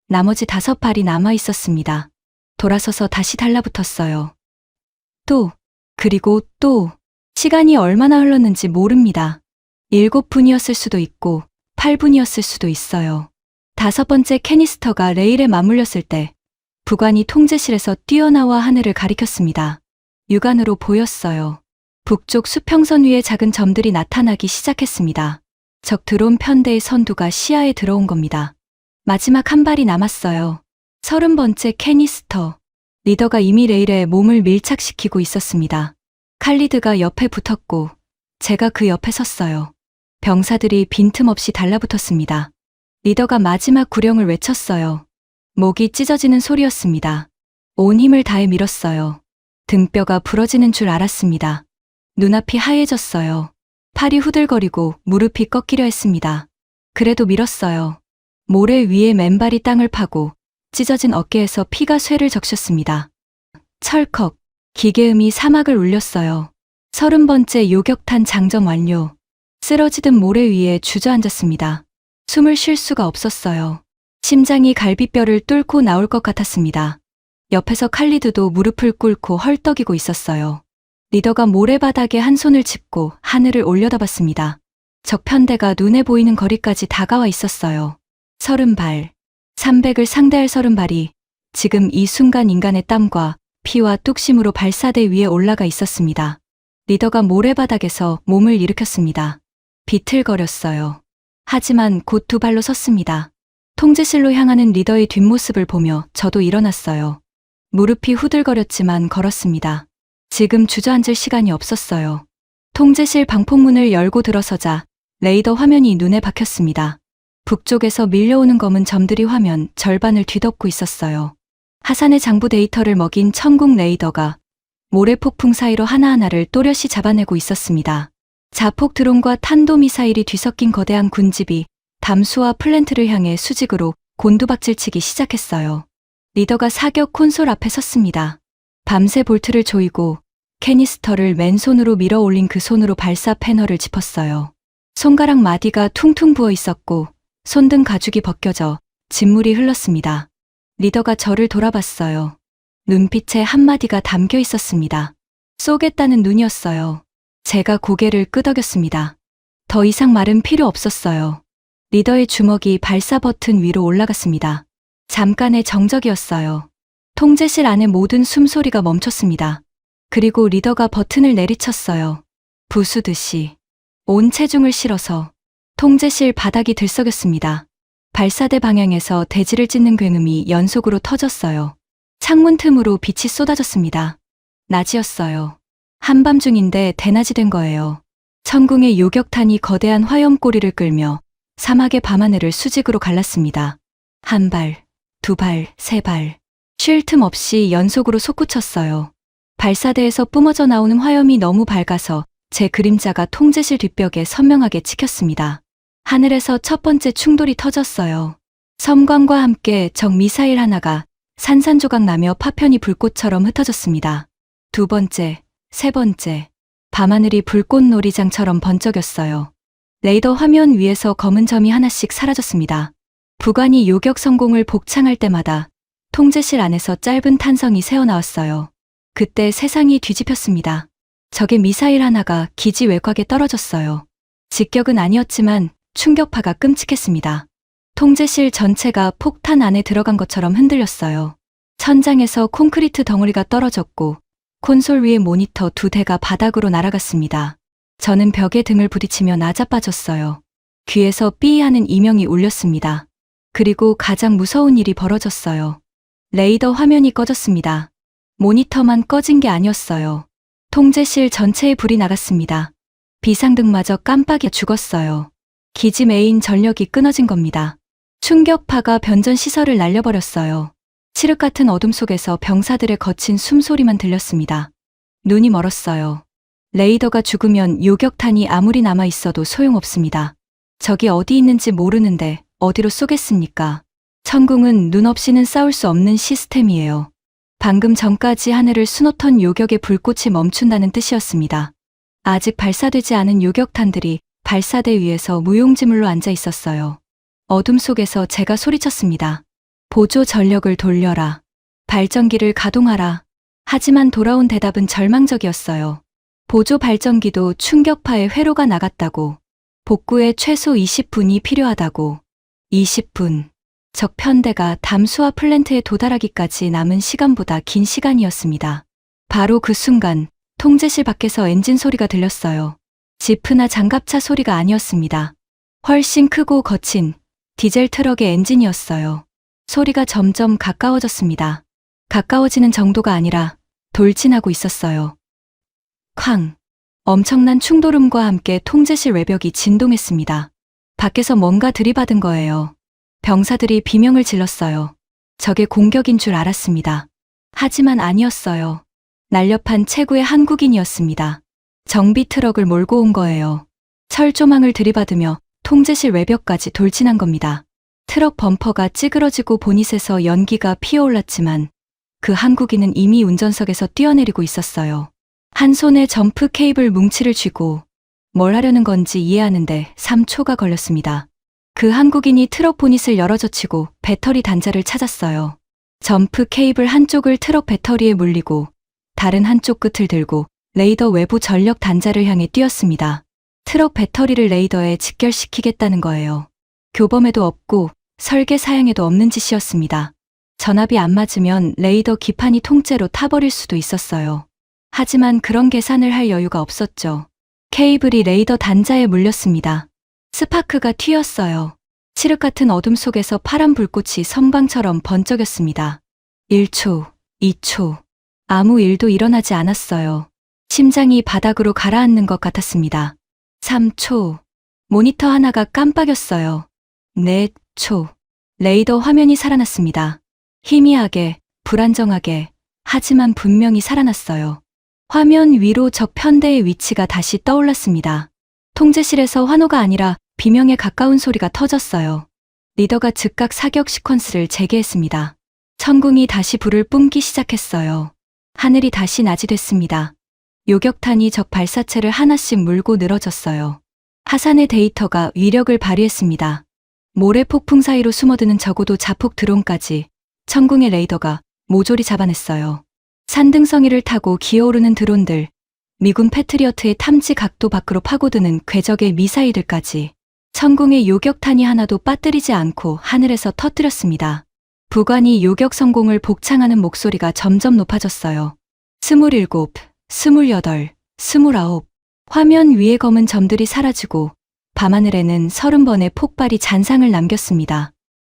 나머지 5발이 남아 있었습니다. 돌아서서 다시 달라붙었어요. 그리고 또, 시간이 얼마나 흘렀는지 모릅니다. 7분이었을 수도 있고 8분이었을 수도 있어요. 5번째 캐니스터가 레일에 맞물렸을 때 부관이 통제실에서 뛰어나와 하늘을 가리켰습니다. 육안으로 보였어요. 북쪽 수평선 위에 작은 점들이 나타나기 시작했습니다. 적 드론 편대의 선두가 시야에 들어온 겁니다. 마지막 한 발이 남았어요. 30번째 캐니스터. 리더가 이미 레일에 몸을 밀착시키고 있었습니다. 칼리드가 옆에 붙었고 제가 그 옆에 섰어요. 병사들이 빈틈없이 달라붙었습니다. 리더가 마지막 구령을 외쳤어요. 목이 찢어지는 소리였습니다. 온 힘을 다해 밀었어요. 등뼈가 부러지는 줄 알았습니다. 눈앞이 하얘졌어요. 팔이 후들거리고 무릎이 꺾이려 했습니다. 그래도 밀었어요. 모래 위에 맨발이 땅을 파고 찢어진 어깨에서 피가 쇠를 적셨습니다. 철컥, 기계음이 사막을 울렸어요. 30번째 요격탄 장전 완료. 쓰러지듯 모래 위에 주저앉았습니다. 숨을 쉴 수가 없었어요. 심장이 갈비뼈를 뚫고 나올 것 같았습니다. 옆에서 칼리드도 무릎을 꿇고 헐떡이고 있었어요. 리더가 모래바닥에 한 손을 짚고 하늘을 올려다봤습니다. 적 편대가 눈에 보이는 거리까지 다가와 있었어요. 30발, 300을 상대할 30발이 지금 이 순간 인간의 땀과 피와 뚝심으로 발사대 위에 올라가 있었습니다. 리더가 모래바닥에서 몸을 일으켰습니다. 비틀거렸어요. 하지만 곧 2발로 섰습니다. 통제실로 향하는 리더의 뒷모습을 보며 저도 일어났어요. 무릎이 후들거렸지만 걸었습니다. 지금 주저앉을 시간이 없었어요. 통제실 방폭문을 열고 들어서자 레이더 화면이 눈에 박혔습니다. 북쪽에서 밀려오는 검은 점들이 화면 절반을 뒤덮고 있었어요. 하산의 장부 데이터를 먹인 천국 레이더가 모래폭풍 사이로 하나하나를 또렷이 잡아내고 있었습니다. 자폭 드론과 탄도미사일이 뒤섞인 거대한 군집이 담수와 플랜트를 향해 수직으로 곤두박질치기 시작했어요. 리더가 사격 콘솔 앞에 섰습니다. 밤새 볼트를 조이고 캐니스터를 맨손으로 밀어 올린 그 손으로 발사 패널을 짚었어요. 손가락 마디가 퉁퉁 부어 있었고 손등 가죽이 벗겨져 진물이 흘렀습니다. 리더가 저를 돌아봤어요. 눈빛에 한마디가 담겨 있었습니다. 쏘겠다는 눈이었어요. 제가 고개를 끄덕였습니다. 더 이상 말은 필요 없었어요. 리더의 주먹이 발사 버튼 위로 올라갔습니다. 잠깐의 정적이었어요. 통제실 안의 모든 숨소리가 멈췄습니다. 그리고 리더가 버튼을 내리쳤어요. 부수듯이 온 체중을 실어서 통제실 바닥이 들썩였습니다. 발사대 방향에서 대지를 찢는 굉음이 연속으로 터졌어요. 창문 틈으로 빛이 쏟아졌습니다. 낮이었어요. 한밤중인데 대낮이 된 거예요. 천궁의 요격탄이 거대한 화염꼬리를 끌며 사막의 밤하늘을 수직으로 갈랐습니다. 한 발, 두 발, 세 발. 쉴 틈 없이 연속으로 솟구쳤어요. 발사대에서 뿜어져 나오는 화염이 너무 밝아서 제 그림자가 통제실 뒷벽에 선명하게 찍혔습니다. 하늘에서 첫 번째 충돌이 터졌어요. 섬광과 함께 적 미사일 하나가 산산조각 나며 파편이 불꽃처럼 흩어졌습니다. 두 번째, 세 번째. 밤하늘이 불꽃 놀이장처럼 번쩍였어요. 레이더 화면 위에서 검은 점이 하나씩 사라졌습니다. 부관이 요격 성공을 복창할 때마다 통제실 안에서 짧은 탄성이 새어나왔어요. 그때 세상이 뒤집혔습니다. 적의 미사일 하나가 기지 외곽에 떨어졌어요. 직격은 아니었지만 충격파가 끔찍했습니다. 통제실 전체가 폭탄 안에 들어간 것처럼 흔들렸어요. 천장에서 콘크리트 덩어리가 떨어졌고 콘솔 위의 모니터 2대가 바닥으로 날아갔습니다. 저는 벽에 등을 부딪히며 나자빠졌어요. 귀에서 삐 하는 이명이 울렸습니다. 그리고 가장 무서운 일이 벌어졌어요. 레이더 화면이 꺼졌습니다. 모니터만 꺼진 게 아니었어요. 통제실 전체에 불이 나갔습니다. 비상등마저 깜빡이 죽었어요. 기지 메인 전력이 끊어진 겁니다. 충격파가 변전 시설을 날려버렸어요. 칠흑 같은 어둠 속에서 병사들의 거친 숨소리만 들렸습니다. 눈이 멀었어요. 레이더가 죽으면 요격탄이 아무리 남아 있어도 소용없습니다. 적이 어디 있는지 모르는데 어디로 쏘겠습니까? 천궁은 눈 없이는 싸울 수 없는 시스템이에요. 방금 전까지 하늘을 수놓던 요격의 불꽃이 멈춘다는 뜻이었습니다. 아직 발사되지 않은 요격탄들이 발사대 위에서 무용지물로 앉아 있었어요. 어둠 속에서 제가 소리쳤습니다. 보조 전력을 돌려라. 발전기를 가동하라. 하지만 돌아온 대답은 절망적이었어요. 보조 발전기도 충격파에 회로가 나갔다고. 복구에 최소 20분이 필요하다고. 20분. 적 편대가 담수화 플랜트에 도달하기까지 남은 시간보다 긴 시간이었습니다. 바로 그 순간 통제실 밖에서 엔진 소리가 들렸어요. 지프나 장갑차 소리가 아니었습니다. 훨씬 크고 거친 디젤 트럭의 엔진이었어요. 소리가 점점 가까워졌습니다. 가까워지는 정도가 아니라 돌진하고 있었어요. 쾅! 엄청난 충돌음과 함께 통제실 외벽이 진동했습니다. 밖에서 뭔가 들이받은 거예요. 병사들이 비명을 질렀어요. 적의 공격인 줄 알았습니다. 하지만 아니었어요. 날렵한 체구의 한국인이었습니다. 정비 트럭을 몰고 온 거예요. 철조망을 들이받으며 통제실 외벽까지 돌진한 겁니다. 트럭 범퍼가 찌그러지고 보닛에서 연기가 피어올랐지만 그 한국인은 이미 운전석에서 뛰어내리고 있었어요. 한 손에 점프 케이블 뭉치를 쥐고 뭘 하려는 건지 이해하는데 3초가 걸렸습니다. 그 한국인이 트럭 보닛을 열어젖히고 배터리 단자를 찾았어요. 점프 케이블 한쪽을 트럭 배터리에 물리고 다른 한쪽 끝을 들고 레이더 외부 전력 단자를 향해 뛰었습니다. 트럭 배터리를 레이더에 직결시키겠다는 거예요. 교범에도 없고 설계 사양에도 없는 짓이었습니다. 전압이 안 맞으면 레이더 기판이 통째로 타버릴 수도 있었어요. 하지만 그런 계산을 할 여유가 없었죠. 케이블이 레이더 단자에 물렸습니다. 스파크가 튀었어요. 칠흑 같은 어둠 속에서 파란 불꽃이 섬광처럼 번쩍였습니다. 1초, 2초. 아무 일도 일어나지 않았어요. 심장이 바닥으로 가라앉는 것 같았습니다. 3초. 모니터 하나가 깜빡였어요. 4초. 레이더 화면이 살아났습니다. 희미하게, 불안정하게, 하지만 분명히 살아났어요. 화면 위로 적 편대의 위치가 다시 떠올랐습니다. 통제실에서 환호가 아니라 비명에 가까운 소리가 터졌어요. 리더가 즉각 사격 시퀀스를 재개했습니다. 천궁이 다시 불을 뿜기 시작했어요. 하늘이 다시 낮이 됐습니다. 요격탄이 적 발사체를 하나씩 물고 늘어졌어요. 하산의 데이터가 위력을 발휘했습니다. 모래 폭풍 사이로 숨어드는 적어도 자폭 드론까지 천궁의 레이더가 모조리 잡아냈어요. 산등성이를 타고 기어오르는 드론들, 미군 패트리어트의 탐지 각도 밖으로 파고드는 궤적의 미사일들까지 천궁의 요격탄이 하나도 빠뜨리지 않고 하늘에서 터뜨렸습니다. 부관이 요격 성공을 복창하는 목소리가 점점 높아졌어요. 27, 28, 29. 화면 위의 검은 점들이 사라지고 밤하늘에는 30번의 폭발이 잔상을 남겼습니다.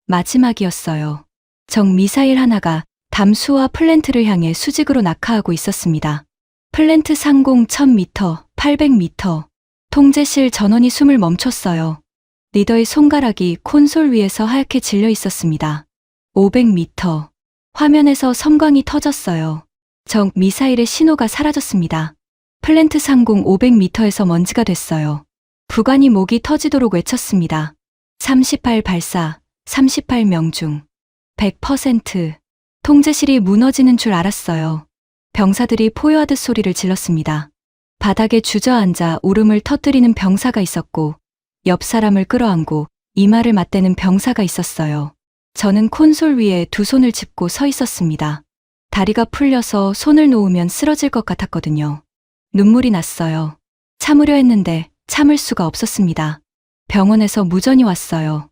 마지막이었어요. 적 미사일 하나가 담수화 플랜트를 향해 수직으로 낙하하고 있었습니다. 플랜트 상공 1000m, 800m. 통제실 전원이 숨을 멈췄어요. 리더의 손가락이 콘솔 위에서 하얗게 질려 있었습니다. 500m. 화면에서 섬광이 터졌어요. 적 미사일의 신호가 사라졌습니다. 플랜트 상공 500m에서 먼지가 됐어요. 부관이 목이 터지도록 외쳤습니다. 38 발사, 38명중. 100%. 통제실이 무너지는 줄 알았어요. 병사들이 포효하듯 소리를 질렀습니다. 바닥에 주저앉아 울음을 터뜨리는 병사가 있었고, 옆 사람을 끌어안고 이마를 맞대는 병사가 있었어요. 저는 콘솔 위에 두 손을 짚고 서 있었습니다. 다리가 풀려서 손을 놓으면 쓰러질 것 같았거든요. 눈물이 났어요. 참으려 했는데 참을 수가 없었습니다. 병원에서 무전이 왔어요.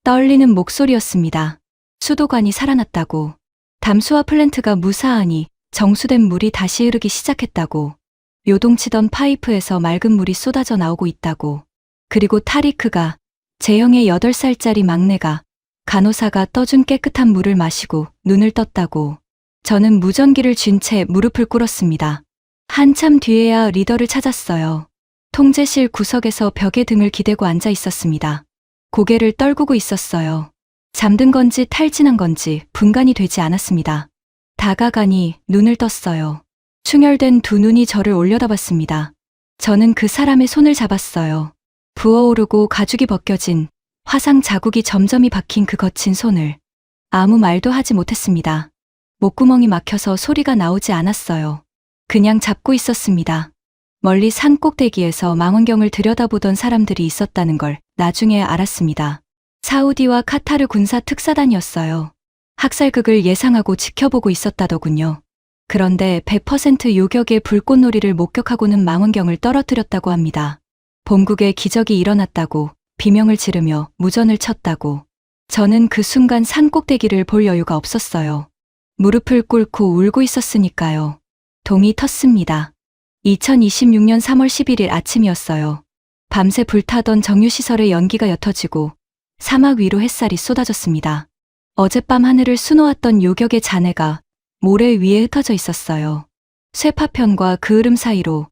떨리는 목소리였습니다. 수도관이 살아났다고. 담수화 플랜트가 무사하니 정수된 물이 다시 흐르기 시작했다고. 요동치던 파이프에서 맑은 물이 쏟아져 나오고 있다고. 그리고 타리크가, 제형의 8살짜리 막내가 간호사가 떠준 깨끗한 물을 마시고 눈을 떴다고. 저는 무전기를 쥔 채 무릎을 꿇었습니다. 한참 뒤에야 리더를 찾았어요. 통제실 구석에서 벽에 등을 기대고 앉아 있었습니다. 고개를 떨구고 있었어요. 잠든 건지 탈진한 건지 분간이 되지 않았습니다. 다가가니 눈을 떴어요. 충혈된 두 눈이 저를 올려다봤습니다. 저는 그 사람의 손을 잡았어요. 부어오르고 가죽이 벗겨진 화상 자국이 점점이 박힌 그 거친 손을. 아무 말도 하지 못했습니다. 목구멍이 막혀서 소리가 나오지 않았어요. 그냥 잡고 있었습니다. 멀리 산 꼭대기에서 망원경을 들여다보던 사람들이 있었다는 걸 나중에 알았습니다. 사우디와 카타르 군사 특사단이었어요. 학살극을 예상하고 지켜보고 있었다더군요. 그런데 100% 요격의 불꽃놀이를 목격하고는 망원경을 떨어뜨렸다고 합니다. 본국에 기적이 일어났다고 비명을 지르며 무전을 쳤다고. 저는 그 순간 산 꼭대기를 볼 여유가 없었어요. 무릎을 꿇고 울고 있었으니까요. 동이 텄습니다. 2026년 3월 11일 아침이었어요. 밤새 불타던 정유시설의 연기가 옅어지고 사막 위로 햇살이 쏟아졌습니다. 어젯밤 하늘을 수놓았던 요격의 잔해가 모래 위에 흩어져 있었어요. 쇠파편과 그 흐름 사이로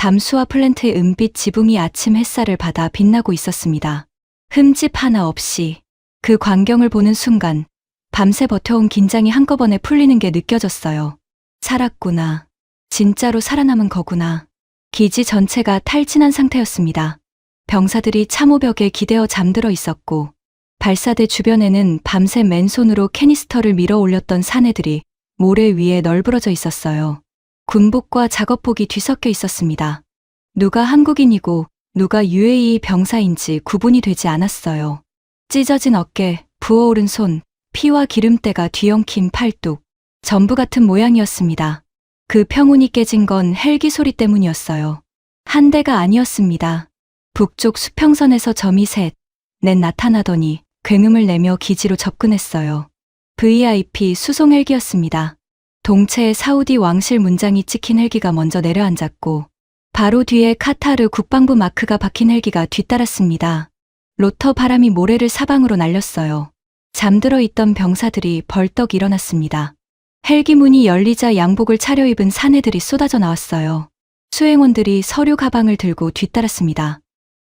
담수화 플랜트의 은빛 지붕이 아침 햇살을 받아 빛나고 있었습니다. 흠집 하나 없이. 그 광경을 보는 순간 밤새 버텨온 긴장이 한꺼번에 풀리는 게 느껴졌어요. 살았구나. 진짜로 살아남은 거구나. 기지 전체가 탈진한 상태였습니다. 병사들이 참호벽에 기대어 잠들어 있었고 발사대 주변에는 밤새 맨손으로 캐니스터를 밀어 올렸던 사내들이 모래 위에 널브러져 있었어요. 군복과 작업복이 뒤섞여 있었습니다. 누가 한국인이고 누가 UAE 병사인지 구분이 되지 않았어요. 찢어진 어깨, 부어오른 손, 피와 기름때가 뒤엉킨 팔뚝, 전부 같은 모양이었습니다. 그 평온이 깨진 건 헬기 소리 때문이었어요. 한 대가 아니었습니다. 북쪽 수평선에서 점이 셋, 넷 나타나더니 굉음을 내며 기지로 접근했어요. VIP 수송 헬기였습니다. 동체에 사우디 왕실 문장이 찍힌 헬기가 먼저 내려앉았고 바로 뒤에 카타르 국방부 마크가 박힌 헬기가 뒤따랐습니다. 로터 바람이 모래를 사방으로 날렸어요. 잠들어 있던 병사들이 벌떡 일어났습니다. 헬기 문이 열리자 양복을 차려입은 사내들이 쏟아져 나왔어요. 수행원들이 서류 가방을 들고 뒤따랐습니다.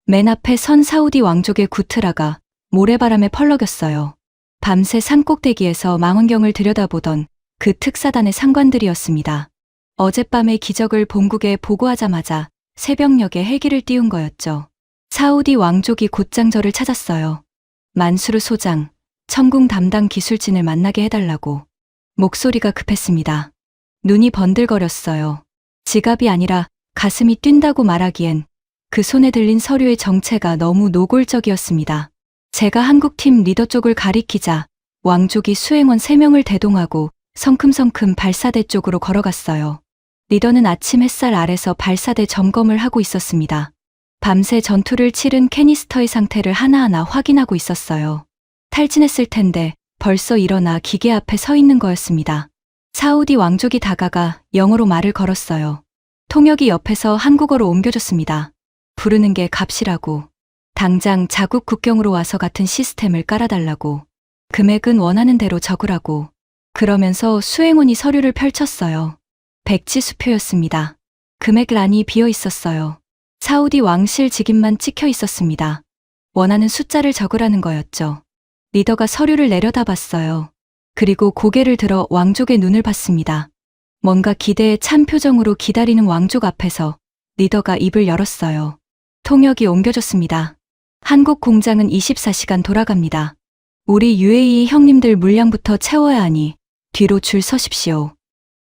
맨 앞에 선 사우디 왕족의 구트라가 모래바람에 펄럭였어요. 밤새 산꼭대기에서 망원경을 들여다보던 그 특사단의 상관들이었습니다. 어젯밤의 기적을 본국에 보고하자마자 새벽녘에 헬기를 띄운 거였죠. 사우디 왕족이 곧장 저를 찾았어요. 만수르 소장, 첨궁 담당 기술진을 만나게 해달라고. 목소리가 급했습니다. 눈이 번들거렸어요. 지갑이 아니라 가슴이 뛴다고 말하기엔 그 손에 들린 서류의 정체가 너무 노골적이었습니다. 제가 한국팀 리더 쪽을 가리키자 왕족이 수행원 3명을 대동하고 성큼성큼 발사대 쪽으로 걸어갔어요. 리더는 아침 햇살 아래서 발사대 점검을 하고 있었습니다. 밤새 전투를 치른 캐니스터의 상태를 하나하나 확인하고 있었어요. 탈진했을 텐데 벌써 일어나 기계 앞에 서 있는 거였습니다. 사우디 왕족이 다가가 영어로 말을 걸었어요. 통역이 옆에서 한국어로 옮겨줬습니다. 부르는 게 값이라고. 당장 자국 국경으로 와서 같은 시스템을 깔아달라고. 금액은 원하는 대로 적으라고. 그러면서 수행원이 서류를 펼쳤어요. 백지 수표였습니다. 금액란이 비어 있었어요. 사우디 왕실 직인만 찍혀 있었습니다. 원하는 숫자를 적으라는 거였죠. 리더가 서류를 내려다봤어요. 그리고 고개를 들어 왕족의 눈을 봤습니다. 뭔가 기대에 찬 표정으로 기다리는 왕족 앞에서 리더가 입을 열었어요. 통역이 옮겨졌습니다. 한국 공장은 24시간 돌아갑니다. 우리 UAE 형님들 물량부터 채워야 하니 뒤로 줄 서십시오.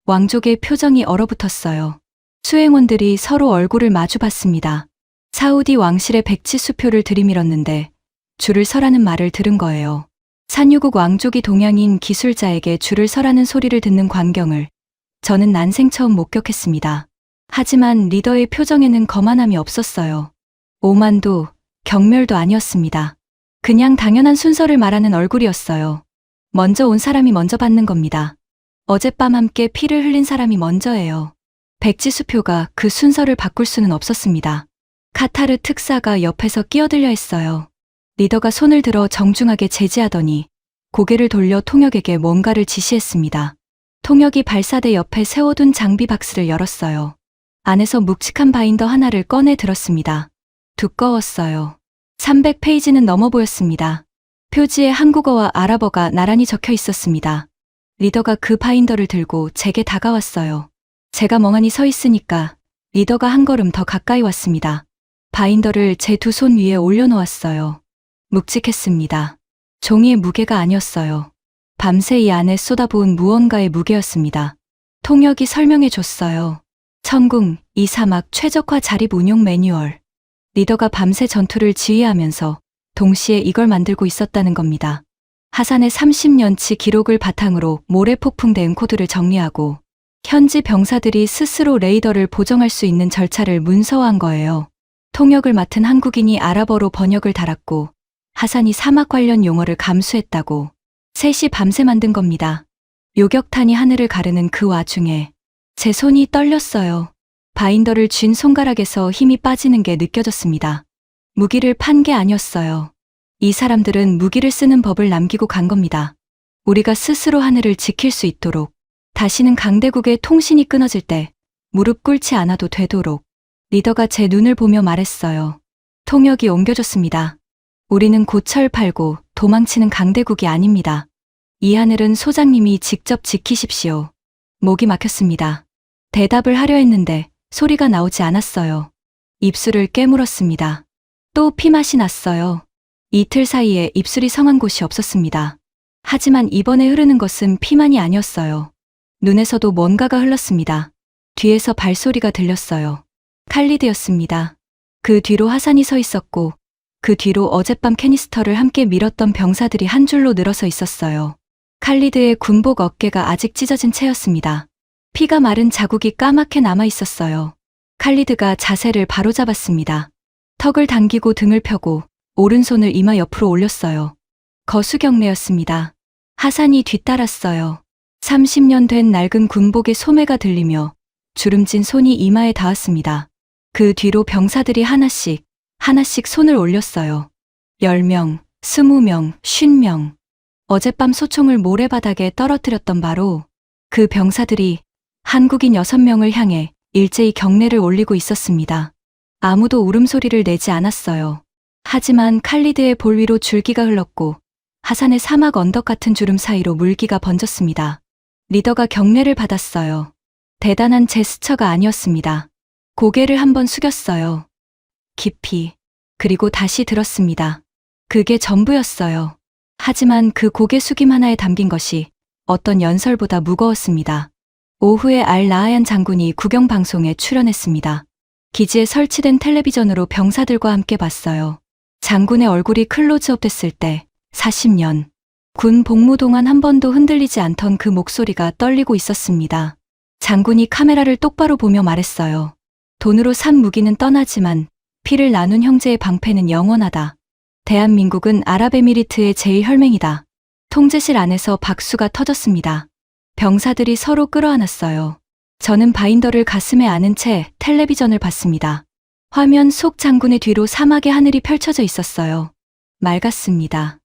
왕족의 표정이 얼어붙었어요. 수행원들이 서로 얼굴을 마주 봤습니다. 사우디 왕실의 백지 수표를 들이밀었는데 줄을 서라는 말을 들은 거예요. 산유국 왕족이 동양인 기술자에게 줄을 서라는 소리를 듣는 광경을 저는 난생 처음 목격했습니다. 하지만 리더의 표정에는 거만함이 없었어요. 오만도 경멸도 아니었습니다. 그냥 당연한 순서를 말하는 얼굴이었어요. 먼저 온 사람이 먼저 받는 겁니다. 어젯밤 함께 피를 흘린 사람이 먼저예요. 백지 수표가 그 순서를 바꿀 수는 없었습니다. 카타르 특사가 옆에서 끼어들려 했어요. 리더가 손을 들어 정중하게 제지하더니 고개를 돌려 통역에게 뭔가를 지시했습니다. 통역이 발사대 옆에 세워둔 장비 박스를 열었어요. 안에서 묵직한 바인더 하나를 꺼내 들었습니다. 두꺼웠어요. 300페이지는 넘어 보였습니다. 표지에 한국어와 아랍어가 나란히 적혀 있었습니다. 리더가 그 바인더를 들고 제게 다가왔어요. 제가 멍하니 서 있으니까 리더가 한 걸음 더 가까이 왔습니다. 바인더를 제 두 손 위에 올려놓았어요. 묵직했습니다. 종이의 무게가 아니었어요. 밤새 이 안에 쏟아부은 무언가의 무게였습니다. 통역이 설명해 줬어요. 천궁, 이 사막 최적화 자립 운용 매뉴얼. 리더가 밤새 전투를 지휘하면서 동시에 이걸 만들고 있었다는 겁니다. 하산의 30년치 기록을 바탕으로 모래 폭풍대 응코드를 정리하고 현지 병사들이 스스로 레이더를 보정할 수 있는 절차를 문서화한 거예요. 통역을 맡은 한국인이 아랍어로 번역을 달았고 하산이 사막 관련 용어를 감수했다고 셋이 밤새 만든 겁니다. 요격탄이 하늘을 가르는 그 와중에 제 손이 떨렸어요. 바인더를 쥔 손가락에서 힘이 빠지는 게 느껴졌습니다. 무기를 판 게 아니었어요. 이 사람들은 무기를 쓰는 법을 남기고 간 겁니다. 우리가 스스로 하늘을 지킬 수 있도록, 다시는 강대국의 통신이 끊어질 때 무릎 꿇지 않아도 되도록. 리더가 제 눈을 보며 말했어요. 통역이 옮겨졌습니다. 우리는 고철 팔고 도망치는 강대국이 아닙니다. 이 하늘은 소장님이 직접 지키십시오. 목이 막혔습니다. 대답을 하려 했는데 소리가 나오지 않았어요. 입술을 깨물었습니다. 또 피맛이 났어요. 이틀 사이에 입술이 성한 곳이 없었습니다. 하지만 이번에 흐르는 것은 피만이 아니었어요. 눈에서도 뭔가가 흘렀습니다. 뒤에서 발소리가 들렸어요. 칼리드였습니다. 그 뒤로 하산이 서 있었고 그 뒤로 어젯밤 캐니스터를 함께 밀었던 병사들이 한 줄로 늘어서 있었어요. 칼리드의 군복 어깨가 아직 찢어진 채였습니다. 피가 마른 자국이 까맣게 남아 있었어요. 칼리드가 자세를 바로잡았습니다. 턱을 당기고 등을 펴고 오른손을 이마 옆으로 올렸어요. 거수경례였습니다. 하산이 뒤따랐어요. 30년 된 낡은 군복의 소매가 들리며 주름진 손이 이마에 닿았습니다. 그 뒤로 병사들이 하나씩 손을 올렸어요. 10명, 20명, 50명. 어젯밤 소총을 모래바닥에 떨어뜨렸던 바로 그 병사들이 한국인 6명을 향해 일제히 경례를 올리고 있었습니다. 아무도 울음소리를 내지 않았어요. 하지만 칼리드의 볼 위로 줄기가 흘렀고 하산의 사막 언덕 같은 주름 사이로 물기가 번졌습니다. 리더가 경례를 받았어요. 대단한 제스처가 아니었습니다. 고개를 한번 숙였어요. 깊이. 그리고 다시 들었습니다. 그게 전부였어요. 하지만 그 고개 숙임 하나에 담긴 것이 어떤 연설보다 무거웠습니다. 오후에 알 라하얀 장군이 국영 방송에 출연했습니다. 기지에 설치된 텔레비전으로 병사들과 함께 봤어요. 장군의 얼굴이 클로즈업 됐을 때 40년. 군 복무 동안 한 번도 흔들리지 않던 그 목소리가 떨리고 있었습니다. 장군이 카메라를 똑바로 보며 말했어요. 돈으로 산 무기는 떠나지만 피를 나눈 형제의 방패는 영원하다. 대한민국은 아랍에미리트의 제1혈맹이다. 통제실 안에서 박수가 터졌습니다. 병사들이 서로 끌어안았어요. 저는 바인더를 가슴에 안은 채 텔레비전을 봤습니다. 화면 속 장군의 뒤로 사막의 하늘이 펼쳐져 있었어요. 맑았습니다.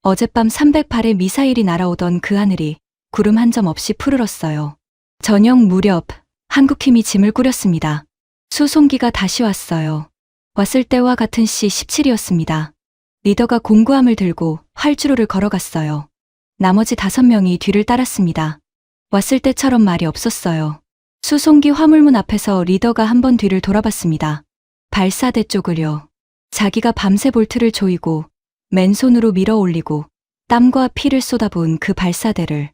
어젯밤 308의 미사일이 날아오던 그 하늘이 구름 한 점 없이 푸르렀어요. 저녁 무렵 한국힘이 짐을 꾸렸습니다. 수송기가 다시 왔어요. 왔을 때와 같은 C-17이었습니다. 리더가 공구함을 들고 활주로를 걸어갔어요. 나머지 5명이 뒤를 따랐습니다. 왔을 때처럼 말이 없었어요. 수송기 화물문 앞에서 리더가 한 번 뒤를 돌아봤습니다. 발사대 쪽을요. 자기가 밤새 볼트를 조이고 맨손으로 밀어 올리고 땀과 피를 쏟아부은 그 발사대를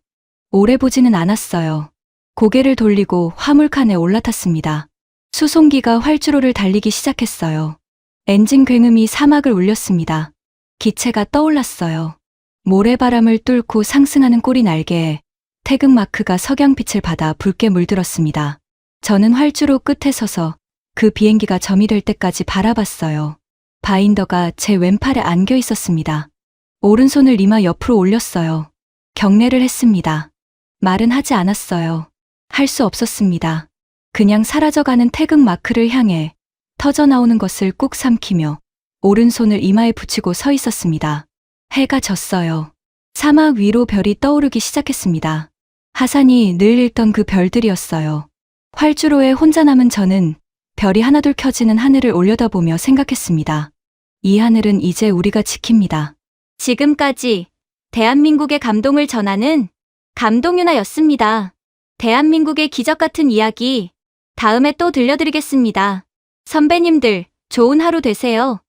오래 보지는 않았어요. 고개를 돌리고 화물칸에 올라탔습니다. 수송기가 활주로를 달리기 시작했어요. 엔진 굉음이 사막을 울렸습니다. 기체가 떠올랐어요. 모래바람을 뚫고 상승하는 꼬리 날개에 태극마크가 석양빛을 받아 붉게 물들었습니다. 저는 활주로 끝에 서서 그 비행기가 점이 될 때까지 바라봤어요. 바인더가 제 왼팔에 안겨 있었습니다. 오른손을 이마 옆으로 올렸어요. 경례를 했습니다. 말은 하지 않았어요. 할 수 없었습니다. 그냥 사라져가는 태극마크를 향해 터져나오는 것을 꾹 삼키며 오른손을 이마에 붙이고 서 있었습니다. 해가 졌어요. 사막 위로 별이 떠오르기 시작했습니다. 하산이 늘 읽던 그 별들이었어요. 활주로에 혼자 남은 저는 별이 하나둘 켜지는 하늘을 올려다보며 생각했습니다. 이 하늘은 이제 우리가 지킵니다. 지금까지 대한민국의 감동을 전하는 감동유나였습니다. 대한민국의 기적 같은 이야기 다음에 또 들려드리겠습니다. 선배님들, 좋은 하루 되세요.